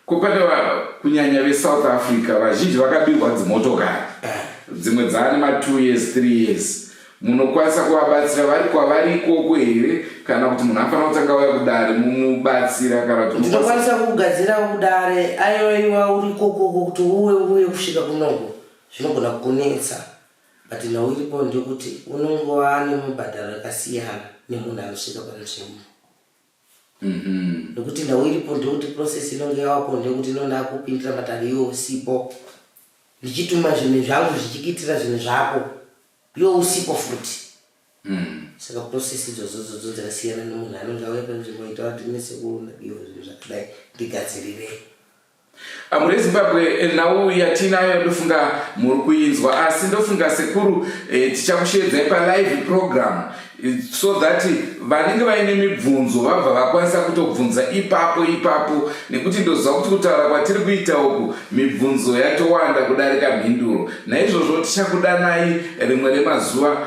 Speaker 1: Kupanda kunyanya veSouth Africa vazhinji vakabirwa dzimotokari dzimwe dzane ma 2 years 3 years munokwanisa kuvabatsira vari kwavari ikoko here kana kuti munhu afanira kutanga waya kudare mumubatsira kana kuti
Speaker 3: ndinokwanisa kugadzira kudare aiwaiwa uri ikoko kuti uye kusvika kunoko zvinogona kunetsa but nawo iripo ndekuti unongova nemubhadharo yakasiyana nemunhu anosvika panzvimbo nekuti nawo iripo ndekuti process inonge yavapo ndekuti inonda kupindira bhadharo iwe usipo ndichituma zvinhu zvangu zvichikuitira zvinhu zvako iwe usipo futi saka process idzodzo dzakasiyana nemunhu anonge auya panzvimbo ita kuti neSekuru ndabiwa zvinhu zvakadai ndigadzirirei.
Speaker 1: Muri Zimbabwe nawo yatinayo ndofunga muri kuinzwa asi ndofunga Sekuru tichakushedzai pa live program so that vanenge vaine mibvunzo vabva vakwanisa kutobvunza ipapo nekuti ndoziva kuti kutaura kwatiri kuita uku mibvunzo yatowanda kudarika mhinduro naizvozvo tichakudanai rimwe remazuva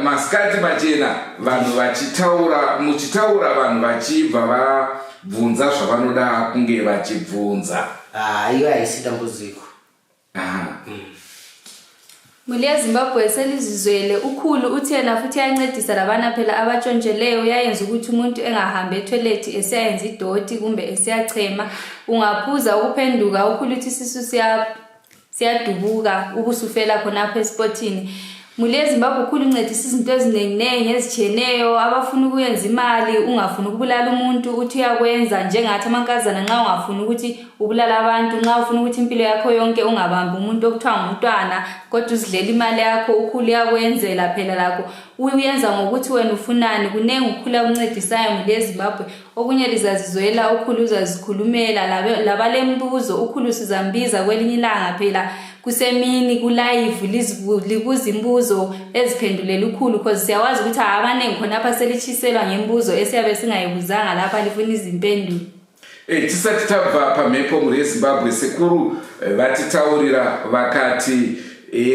Speaker 1: masikati machena vanhu vachitaura muchitaura vanhu vachibva vabvunza zvavanoda kunge vachibvunza.
Speaker 3: Iyo haisi dambudziko.
Speaker 2: Muli yeZimbabwe selizizwele ukhulu uthi yena futhi yancedisa labana phela abatshontsheleo yayenza ukuthi umuntu engahambe etoilet esiyayenza idoti kumbe esiyachema ungaphuza ukuphenduka ukhulu uthi isisu siyadubuka ubusufela khona apha esportini. Muli yeZimbabwe ukhulu uncedisa izinto ezinenginengi ezicheneyo abafuna ukuyenza imali ungafuna ukubulala umuntu uthi uyakwenza njengathi amankazana nxa ungafuna ukuthi ubulala abantu nxa ufuna ukuthi impilo yakho yonke ungabamba umuntu okuthiwa ngumntwana kodwa uzidlela imali yakho ukhulu yakwenzela phela lakho uyenza ngokuthi wena ufunani kunenge ukhulu akuncedisayo muli yeZimbabwe okunye lizazizwela ukhulu uzazikhulumela labalembuzo ukhulu sizambiza kwelinye ilanga phela kusemini ku-live libuza imbuzo eziphendulela ukhulu because siyawazi ukuthi abaningi khona apha selichiselwa ngembuzo esiyabe singayibuzanga lapha lifuna izimpendulo.
Speaker 1: tisati tabva pamhepo muri yeZimbabwe Sekuru vatitaurira vakati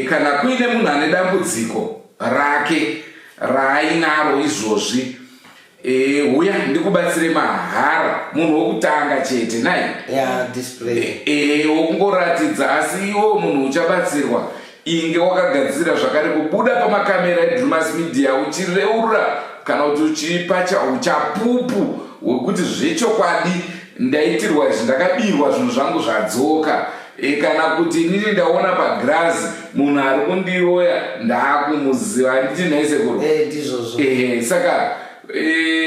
Speaker 1: kana kuine munhu ane dambudziko rake raainaro izvozvi uya ndikubatsire mahara, munhu wokutanga chete nai
Speaker 3: display
Speaker 1: wokungoratidza, asi iwo munhu uchabatsirwa inge wakagadzira zvakare kubuda pamakamera eDrewmas media uchireurura kana kuti uchipa uchapupu wekuti zvechokwadi ndaitirwa izvi, ndakabirwa zvinhu zvangu zvadzoka. Kana kuti inini ndaona pagirazi munhu ari kundiroya ndakumuziva, nditi nhai Sekuru saka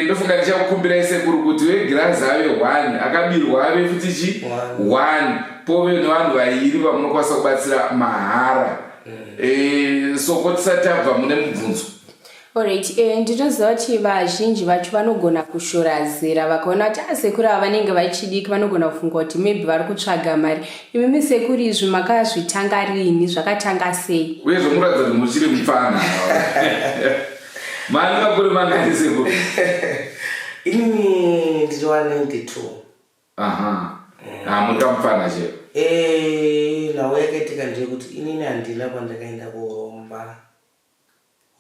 Speaker 1: ndofunga ndichakukumbirai Sekuru kuti weGirazi ave 1 akabirwa ave futi 1 pove nevanhu vairi vamunokwanisa kubatsira mahara. Soko tisati tabva mune mubvunzo.
Speaker 4: Alright, ndinoziva kuti vazhinji vacho vanogona kushora zera vakaona kuti Sekuru ava vanenge vachidiki, vanogona kufunga kuti maybe vari kutsvaga mari. Imimi Sekuru izvi makazvitanga rini, zvakatanga sei?
Speaker 1: Uye zvomuratidza kuti muchiri mufana. Mani makuru mangani Sekuru?
Speaker 3: Inini ndiri 192.
Speaker 1: Mutamufana chero.
Speaker 3: Nawo yakaitika ndeyekuti inini handina kwandakaenda kuromba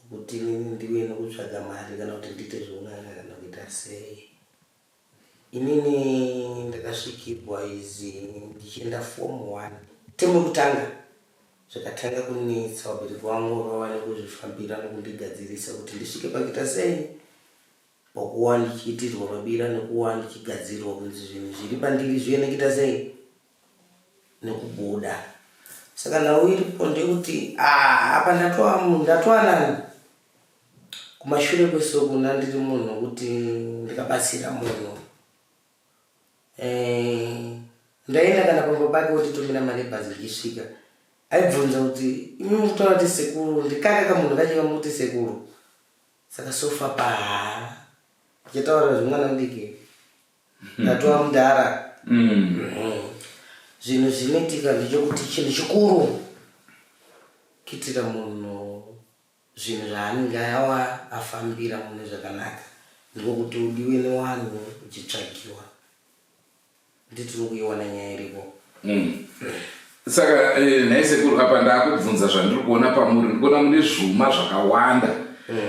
Speaker 3: kuti inini ndiwe nokutsvaga mari kana kuti ndiite zvoun'anga kana kuita sei. Inini ndakasvikirwa izi ndichienda form 1 temu yekutanga, zvakatanga kunetsa. Vabereki vangu vawane kuzvifambira nokundigadzirisa kuti ndisvike pakuita sei, pakuwa ndichiitirwa mabira nekuwa ndichigadzirwa kuti zvinhu zviri pandiri zvive nekuita sei nekubuda. Saka nawo iripo ndekuti apa ndatowanani kumashure kwesoko ndiri munhu kuti ndikabatsira munhu. Ndaenda kana pamwe pake kuti tumira mari bhazi ndichisvika, aibvunza kuti imi mutaura kuti Sekuru, ndikaka kamunhu kachika muti Sekuru. Saka sofa ndichitaura zvemwana mudiki ndatova mudhara. Zvinhu zvinoitika ndechekuti chinhu chikuru kuitira munhu zvinhu zvaanenge afambira mune zvakanaka ndikokuti udiwe nevanhu uchitsvagiwa. Nditiri kuiona nyaya iripo.
Speaker 1: Saka nhai Sekuru apa ndakubvunza zvandiri kuona pamuri, ndikuona mune zvuma zvakawanda.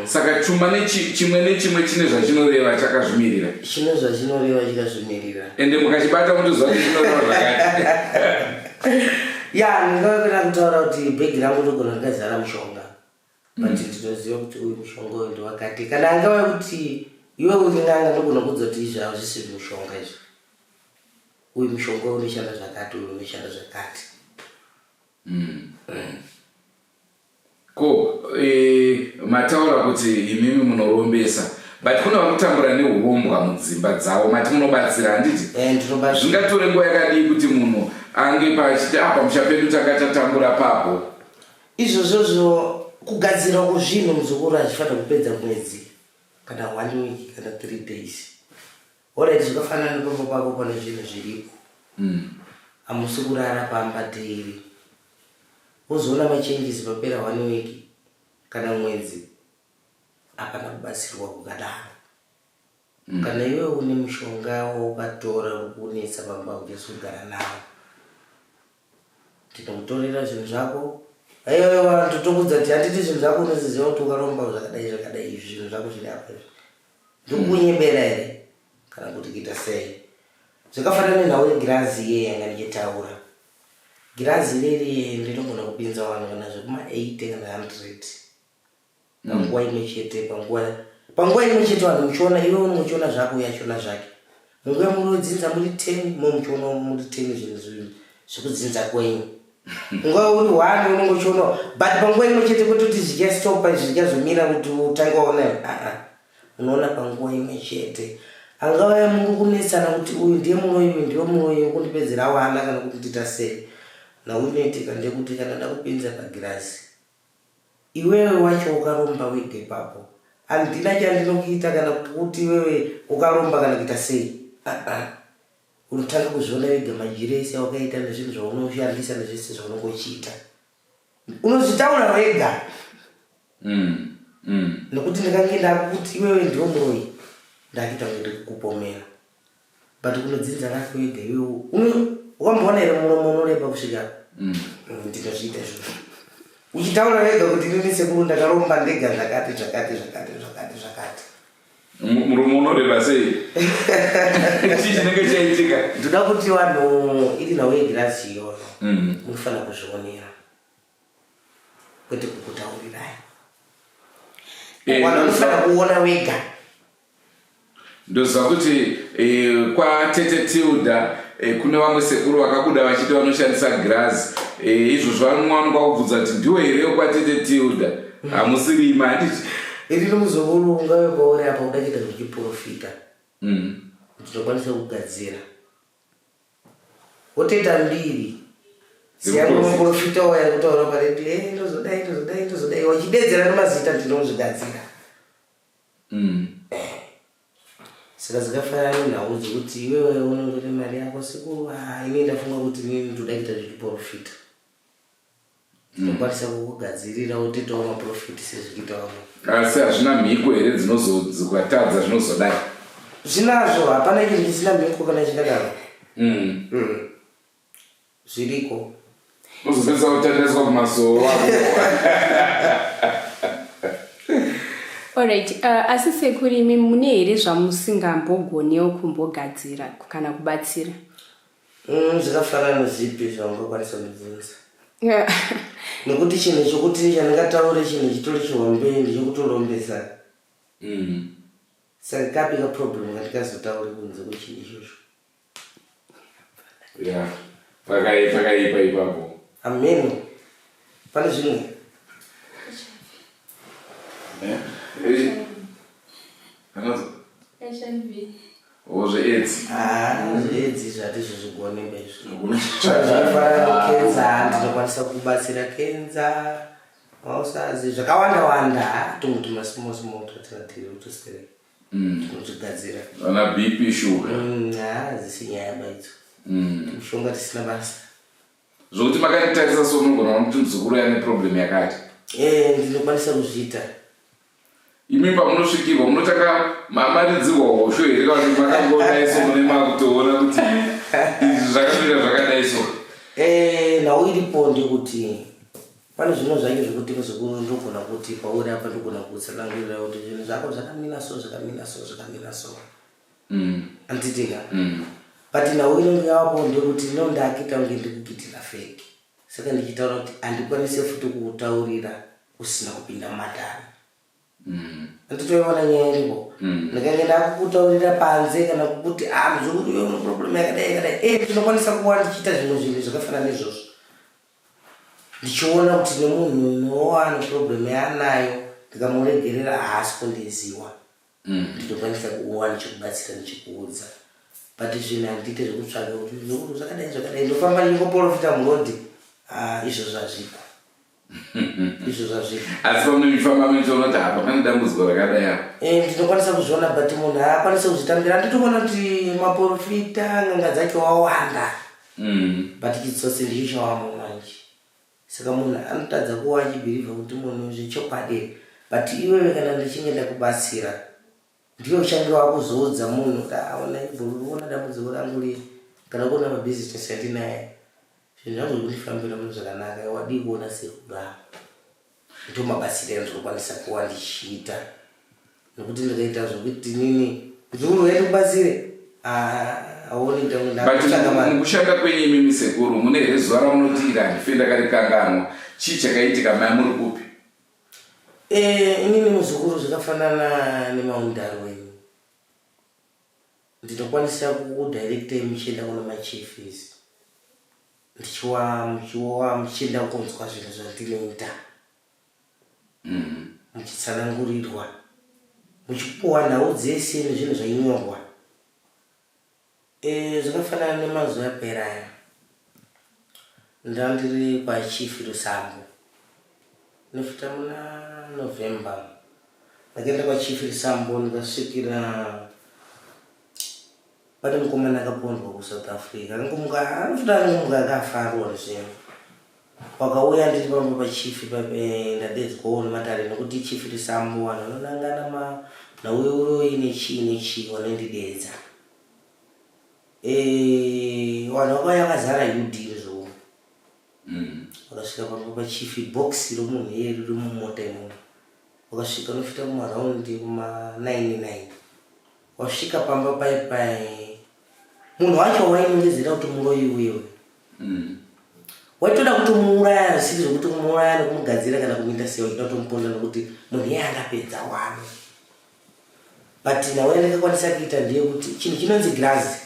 Speaker 1: Saka chuma chimwe nechimwe chine zvachinoreva chakazvimirira.
Speaker 3: Chine zvachinoreva chakazvimirira.
Speaker 1: Ende mukachibata mutoziva kuti chinoreva zvakati.
Speaker 3: Ndingavapera kutaura kuti bhegi rangu ndogona rakazara mushonga. But ndinoziva kuti uyu mushonga uyu ndowakati. Kana angava kuti iwe urin'anga ndogona kudza kuti izvi hazvisi mushonga izvi. Uyu mushonga unoshanda zvakati, uyu unoshanda zvakati.
Speaker 1: Ko mataura kuti imimi munorombesa, but kuna vanotambura nehurombwa mudzimba dzavo, mati munobatsira handiti? Zvingatore nguva yakadii kuti munhu ange pachiti apa muchapedu tanga tatambura papo?
Speaker 3: Izvozvo kugadzira kwezvinhu muzukuru hachifanira kupedza mwedzi kana 1 week kana 3 days. Alright, zvakafanana nepamwe pako pane zvinhu zviripo. Hamusi kurara pamba teiri. Wozoona machanges papera 1 week kana mwedzi, hapana kubatsirwa kukadaro. Kana iwe une mushonga waukatora ukunetsa pamba uchizogara nawo, tinokutorera zvinhu zvako. Aiwa vantu tokudza kuti handiti zvinhu zvako unoziziva kuti ukaromba zvakadai izvi zvinhu zvako zviri apa izvi ndikukunyembera here kana kuti kuita sei. Zvakafanana nawo yeGirazi iye yanga ndichitaura. Girazi riri ndinogona kupinza vanhu kana zvekuma-80 kana 100 panguva imwe chete. Panguva imwe chete vanhu muchiona, iwe muchiona zvako yachiona zvake. Munguva munodzinza muri 10, muchiona muri 10 zvinhu zvekudzinza kwenyu. Munguva uri 1 unongochiona, but panguva imwe chete kuti zvichastopa zvichazomira kuti utange waona. Unoona panguva imwe chete. Angava muri kunetsana kuti uyu ndiye mwoyo, uyu ndiye mwoyo, kundipedzera wana kana kuti ndita sei. Na unoitika ndekuti kana ndakupinza paGirazi, iwewe wacho ukaromba wega ipapo, handina chandinokuita kana kuti wewe ukaromba kana kuita sei. Unotanga kuzviona wega majiresi awakaita nezvinhu zvaunoshandisa nezvese zvaunongochiita. Unozvitaura wega. Nokuti ndikange ndakuti iwewe ndiwo mwoyo, ndakuita kuti ndikupomera. but kunodzinza lako wega iwe ukamboona ere mulomo unoreba kusvika ndinozviita izvozvo uchitaura wega kuti inini Sekuru ndakaromba ndega zvakati
Speaker 1: muromo unoreba sei chii chinenge chaitika
Speaker 3: ndoda kuti vanhu iri nawo Negirazi iyoyo munofanira kuzvionera kwete kukutaurirai unofanira kuona wega.
Speaker 1: Ndoziva kuti kwatete Tilda kune vamwe Sekuru vakabuda vachiti vanoshandisa girazi izvozvo vanongwa kubvunza kuti ndiwe here kwatete Tilda hamusiri imi handiti
Speaker 3: iri nomuzovolunga wepauri apa udachita zvichiprofita ndinokwanisa kugadzira wotoita mbiri siyamuprofita waya kutaura paredio ndozodai wachidedzera nemazita ndinozvigadzira saka zikafanana nhau dzekuti iwewe unondore mari yako Sekuru ini ndafunga kuti ini ndoda kuita zvichiprofita ndinokwanisa kukugadzirira wotoitawo maprofiti sezvikuita vamwe
Speaker 1: asi hazvina mhiko here dzinozokatadza zvinozodai
Speaker 3: zvinazvo hapana chinhu chisina mhiko kana chingadaro zviriko
Speaker 1: uzopedza kutendeswa kumasoro
Speaker 4: Alright, asi Sekuru imi mune here zvamusingambogoniwo kumbogadzira kana kubatsira?
Speaker 3: Zvakafanana zvipi zvamungakwanisa kubvunza? Nekuti chinhu chokuti chandingataure chinhu chitori chihombe ndechokutorombesa. Saka kapi ka problem kandikazotaure kunze kwechinhu ichocho.
Speaker 1: Ya, pakaipa ipapo.
Speaker 3: Amen. Pane zvimwe?
Speaker 2: HIV.
Speaker 1: AIDS.
Speaker 3: AIDS zvatizo zvigone bezvo. Zvakafanana kenza ndinokwanisa kubatsira kenza. Mausazi zvakawanda tumuti masimo totatiwe utosere. Kuzvigadzira.
Speaker 1: Ana BP sugar.
Speaker 3: Zisinyaya baidzo. Mushonga tisina basa.
Speaker 1: Zvokuti makanitarisa somunogona kuti muzukuru yane problem yakati.
Speaker 3: Ndinokwanisa kuzviita.
Speaker 1: Imi pamunosvikirwa munotaka mamaridzirwa hosho here kana makangona iso mune makutoona kuti izvi zvakamira zvakadai so.
Speaker 3: Nhau iripo ndekuti pane zvinhu zvacho zvekuti muzukuru ndogona kuti pauri apa ndogona kutsanangurira kuti zvinhu zvako zvakamira so. Anditika. But nhau inenge yavapo ndekuti ndakita kunge ndikugitira fake. Saka ndichitaura kuti handikwanise futi kukutaurira usina kupinda mumadhara. Nditoiona nyaya iripo. Ndikanga ndakukutaurira panze kana kuti muzukuru iwe une problem yakadai tinokwanisa kuva ndichiita zvinhu zvakafanana nezvozvo. Ndichiona kuti nemunhu unowana problem yaanayo ndikamuregerera haasi kundiziva. Ndinokwanisa kuva ndichikubatsira ndichikuudza. But zvinhu handiite zvekutsvaga kuti zvikuru zvakadai ndofamba ndingoprofita murodi izvo zvazvipo.
Speaker 1: Asi pamunofamba muchiona kuti apa pane dambudziko rakadai apa.
Speaker 3: Ndinokwanisa kuzviona but munhu haakwanisa kuzvitambira. Nditoona kuti maprofita n'anga dzake wawanda. But chitsotsi ndicho chawamo manje. Saka munhu anotadza kuva achibhirivha kuti munhu zvechokwadi. But iwewe kana ndichinge ndakubatsira ndiyo uchange wakuzoudza munhu kuti ona dambudziko rangu riri kana kuona mabhizinesi yatinaye. Zvinhu zvangu zvekundifambira munhu zvakanaka wadii kuona Sekuru apa. Ndito mabatsiro andinokwanisa kuva ndichiita. Nokuti ndikaita zvokuti nini muzukuru wedu kubatsire aone
Speaker 1: mukushanda kwenyu imi Sekuru mune here zuva ramunoti iri handife ndakarikanganwa chii chakaitika mai muri kupi?
Speaker 3: Inini muzukuru zvakafanana nemaundaro wenyu. Ndinokwanisa kudirecta muchienda kuna machiefies. Muchienda kunzwa zvinhu zvandinoita. Muchitsanangurirwa. Muchipuwa nhau dzese nezvinhu zvainyorwa. Zvakafanana nemazuva apera aya. Ndandiri pachief Rusambo. Nofita muna November. Ndakaenda pachief Rusambo ndikasvikira pane mukomana akapondwa kuSouth Africa. Anofuta akafarwa nezvinhu. Wakauya ndiri pamba pachief ndadedzwawo nematare nokuti chief Rusambo vanhu vanonangana nhau ine chii wanoindidedza. Vanhu vakauya vakazara yudhiri zvo. Vakasvika pamba pachifi bhokisi romunhu iye riri mumota imomo. Vakasvika nofita kumaraundi kuma99. Wasvika pamba pai munhu wacho wainongedzera kuti muroyi uyewe. Waitoda kutomuuraya zvisiri zvokuti kumuuraya nekumugadzira kana kumuita sei, waitoda kutomuponda nokuti munhu iye angapedza wano. But nawe ndakakwanisa kuita ndeyekuti chinhu chinonzi girazi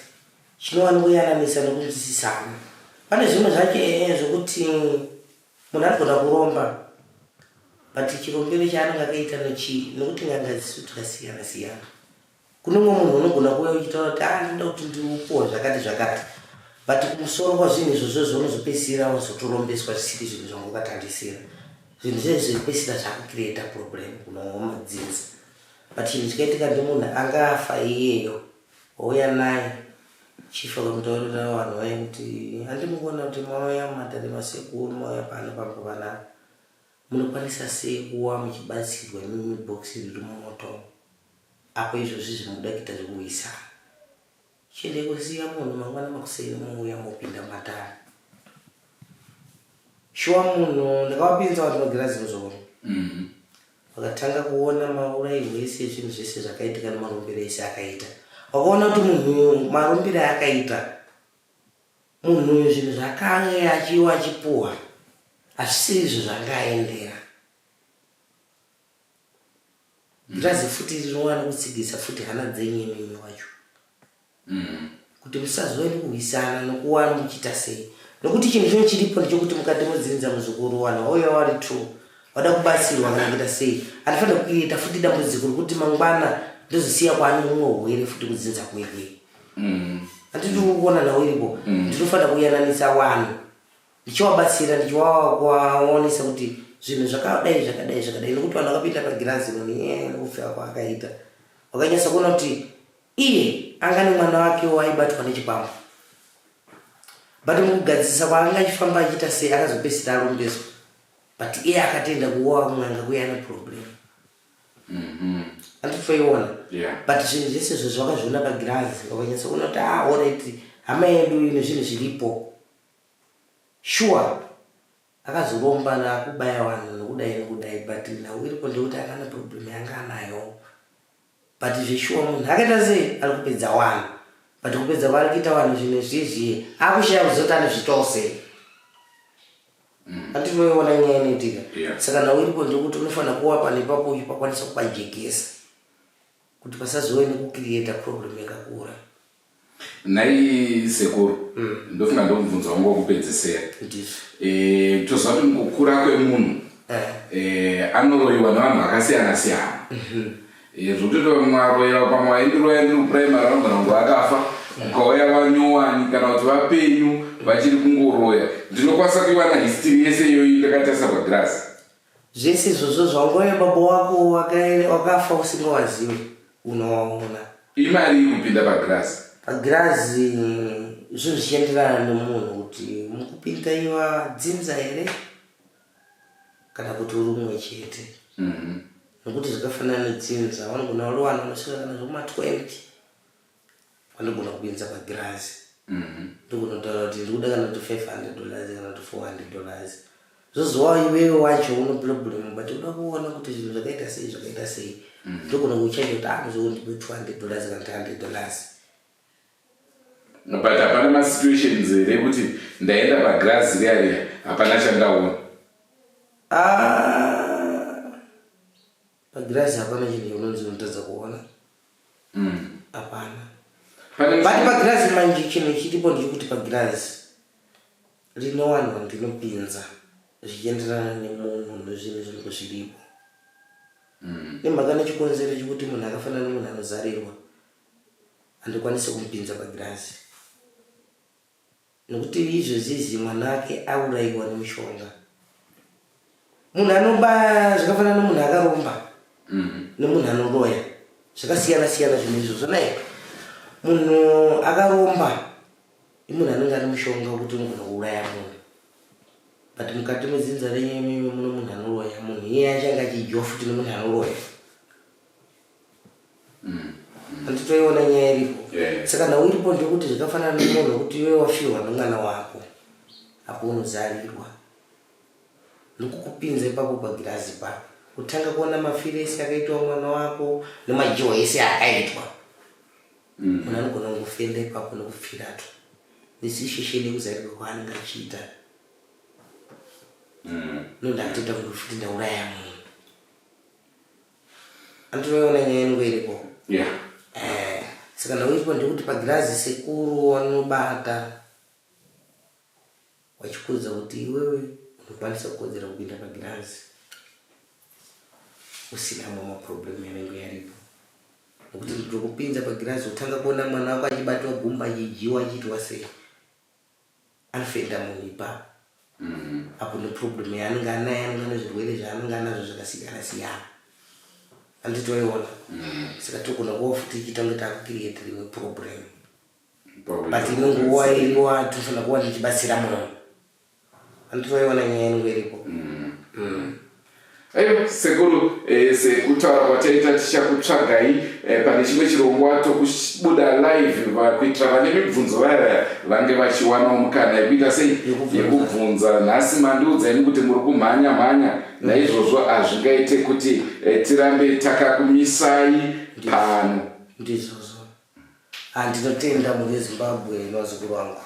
Speaker 3: chinowangoyananisa nokunzwisisana. Pane zvimwe zvacho zvokuti munhu anogona kuromba, but chirombero chaanenge akaita nokuti nganga dzisu takasiyana siyana. Kune mumwe munhu unogona kuuya uchitaura kuti ndoda kuti ndiupowe zvakati, but kumusoro kwazvinhu izvozvo unozopedzisira wazotorombeswa zvisiri zvinhu zvangakatandisira. Zvinhu zvezvo zvopedzisira zvakucreata problem kuno madzinza. But chinhu chikaitika ndemunhu angafa iyeyo, wauya naye chifa kumutaurira vanhu vaye kuti handimugona kuti mauya mumatare masekuru mauya pano pambo panapa. Munokwanisa sei kuwa muchibatsirwa mibhokisi riri mumoto apo izvozvi zvimuda kuita zvekuisa. Chiende kusiya munhu mangwana makuseni muuya mupinda matare. Shuwa munhu ndakawapinza vanhu Negirazi muzoro. Vakatanga kuona maurayirwo ese zvinhu zvese zvakaitika nemarumbiro ese akaita. Wakaona kuti munhu marumbiro akaita munhu uyu zvinhu zvakanga achipuwa hazvisiri izvo zvangaendera. Negirazi futi rinowana kutsigisa futi hana dzenyu imimi wacho. Kuti musazove nekuwisana nokuwana muchiita sei. Nokuti chinhu chimwe chiripo ndechekuti mukati modzinza muzukuru vanhu vauya vari true wada kubatsirwa kana kuita sei. Anofanira kuita futi dambudziko rokuti mangwana ndozosiya kwaane mumwe urwere futi kudzinza kwekwe. Handidi kuona nawo iripo. Ndinofanira kuyananisa vanhu ndichivabatsira ndichivaonesa kuti zvinhu zvakadai nokuti vanhu vakapinda paGirazi nokufika kwaakaita wakanyasa kuona kuti iye anga nemwana wake waibatwa nechipambo. But mukugadzisa kwaanga achifamba achiita sei akazopedzisira arombeswa. But iye akatenda kuwa mwanga kuya neproblem. Handitoiona. But zvinhu zvese zvakazviona paGirazi wakanyasa kuona kuti alright hama yedu ine zvinhu zviripo. Sure akazoromba nakubaya vanhu nokudai but nawo iripo ndekuti akana problem yanga anayo. But zveshuwa munhu akaita sei ari kupedza vanhu. But kupedza vari kuita vanhu zvinhu zvizvi akushaya kuzota nezvitose. Handinoiona nyaya inoitika. Saka nawo iripo ndekuti unofanira kuwa pane ipapo uchipakwanisa kupajekesa kuti pasazove nekucreata problem yakakura.
Speaker 1: Nai Sekuru, ndofunga ndomubvunzo wangu wokupedzisira. Toziva kuti mukukura kwemunhu anoroyiwa nevanhu vakasiyana siyana. Zvokuti mwaroyiwa pamwe waindiroya ndiri kupuraimari vanogona kunge vakafa, ukauya vanyowani kana kuti vapenyu vachiri kungoroya. Ndinokwanisa kuiwana history yese iyoyi yakatarisa paGirazi.
Speaker 3: Zvese izvozvo zvangoya baba wako wakafa usingawazivi unowaona. Imari
Speaker 1: iri kupinda paGirazi.
Speaker 3: paGirazi zvinhu zvichienderana nemunhu kuti mukupinda iwa dzinza here kana kuti uri mumwe chete. Nokuti zvakafanana nedzinza vanogona uri vanhu vanosvika kana zvoma20 vanogona kupinza paGirazi. Ndogona kutaura kuti ndikuda kana kuti $500 kana kuti $400. Zvozowa iwewe wacho uno problem but unoda kuona kuti zvinhu zvakaita sei. Ndogona kuchaja kuti anozokundipe $200 kana $300.
Speaker 1: But hapana masituations here kuti ndaenda paGirazi riya hapana chandaona.
Speaker 3: paGirazi hapana chinhu unonzi unotadza kuona. Hapana. But paGirazi manje chinhu chiripo ndechekuti paGirazi rinowanwa ndinopinza zvichienderana nemunhu nezvinhu zvinenge zviripo. Nemhaka nechikonzero chekuti munhu akafanana nemunhu anozarirwa handikwanisi kumupinza paGirazi. Nokuti izvozvizi mwana wake aurayiwa nemushonga. Munhu anoba zvakafanana nemunhu akaromba nemunhu anoroya zvakasiyana siyana zvinhu izvozvo naye. Munhu akaromba imunhu anenge ane mushonga wekuti unogona kuuraya munhu. But mukati medzinza renyu imimi muno munhu anoroya munhu iye achanga achidyiwa futi nemunhu anoroya. Handitoiona nyaya iripo. saka nawe iripo ndekuti zvakafanana nemunhu kuti iwe wafirwa nomwana wako apo unozarirwa ndokukupinza ipapo pagirazi papo kutanga kuona mafiresi akaitwa mwana wako nemajoyese akaitwa munhu anogona kungofenda ipapo nekufirato nesisheshe nekuzarirwa kwaanenge achiita nondakatoita kundofuti ndauraya munhu andinoona nyaya yangu iripo saka nauripo ndekuti pagirazi sekuru wanobata wachikudza kuti iwewe unokwanisa kukodzera kupinda pagirazi usina mamwe maproblemu yanenge yaripo nekuti ndokupinza pagirazi utanga kuona mwana wako achibatwa gumba achijiwa achiitwa sei anofenda munhu ipapo apo neproblemu yaanenge anayo anenge nezvirwere zvaanenge anazvo zvakasiyana siyana anditoiona saka togona kuva futi ichiita kunge takukiriyeta rimwe problem but inonguva iriwa tofanira kuva tichibatsira munhu anditoiona nyaya inenge iripo
Speaker 1: Ayo Sekuru sekutaura kwataita tichakutsvagai pane chimwe chirongwa tokubuda live kuitira vane mibvunzo vaya vange vachiwanawo mukana yekuita sei yekubvunza. Nhasi mandiudzai kuti muri kumhanya naizvozvo hazvingaite kuti tirambe takakumisai pano.
Speaker 3: Ndizvozvo handinotenda muri Zimbabwe nevazukuru vangu.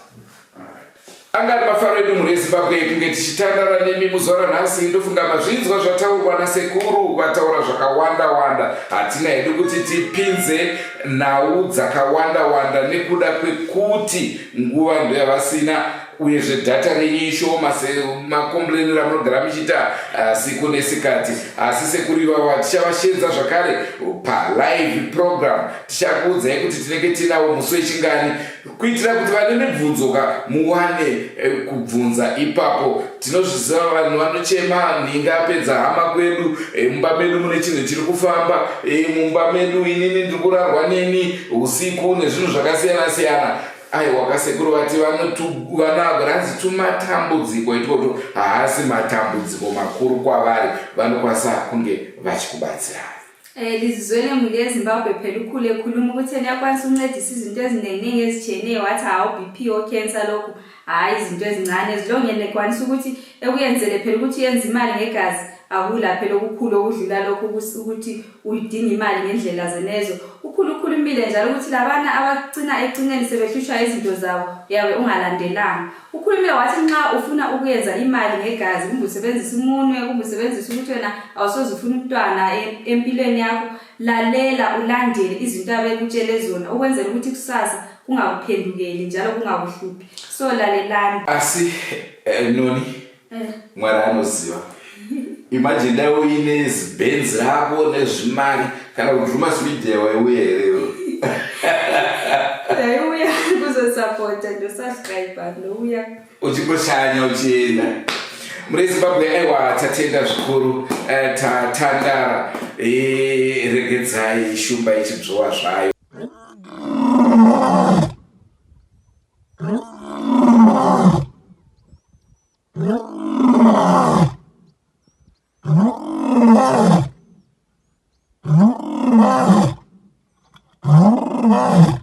Speaker 1: Angari mafaro edu muri Zimbabwe kunge tichitandara nemi muzuva ranhasi ndofunga mazvinzwa zvataurwa nasekuru vataura zvakawanda hatina hedu kuti tipinze nhau dzakawanda nekuda kwekuti nguva ndoyavasina uyezve dhata renyu ishoma semakompleni ramunogara muchiita siku nesikati. Asi sekuru ivava tichavashenza zvakare palive program tichakuudzai kuti tinenge tinawo musi wechingani kuitira kuti vane mibvunzoka muwane kubvunza ipapo. Tinozviziva vanhu vanochema nhinga apedza hama kwedu mumba medu mune chinhu chiri kufamba mumba medu inini ndiri kurarwa neni usiku nezvinhu zvakasiyana. Aiwa kasekuru vati vanagranzi tumatambudziko itotwo haasi matambudziko makuru kwavari vanokwanisa kunge vachikubatsira.
Speaker 2: Lizizwele mhuri yeZimbabwe phela ukhule khuluma ukuthi yakwanisa ukuncedisa izinto eziningi ezitshiyeneyo wathi hawu BP o cancer lokho hayi izinto ezincane zilongene kwanisa ukuthi ekuyenzele phela ukuthi yenze imali ngegazi akula phela okukhulu okudlula lokho ukuthi uyidinga imali ngendlela zenezo. Ukhulu impilo njalo ukuthi labana abagcina ecineni sebehlushwa izinto zawo yawe ungalandelanga. Ukhulumile wathi nxa ufuna ukuyenza imali ngegazi kumbe usebenzisa umunwe kumbe usebenzisa ukuthi wena awusoze ufuna umntwana empilweni yakho lalela ulandele izinto abekutshele zona ukwenzela ukuthi kusasa kungakuphendukeli njalo kungakuhluphi. So lalelani.
Speaker 1: Asi noni mwana anoziva. Imagine dawo inezibhenzi rako nezvimari kana kuti Drewmas media waiuya here.
Speaker 2: Ndaiuya kuzosapota ndosubscribe ndouya
Speaker 1: uchingoshanya uchienda muri Zimbabwe. Aiwa tatenda zvikuru tatandara regedzai shumba ichibzowa zvayo.
Speaker 5: Oh,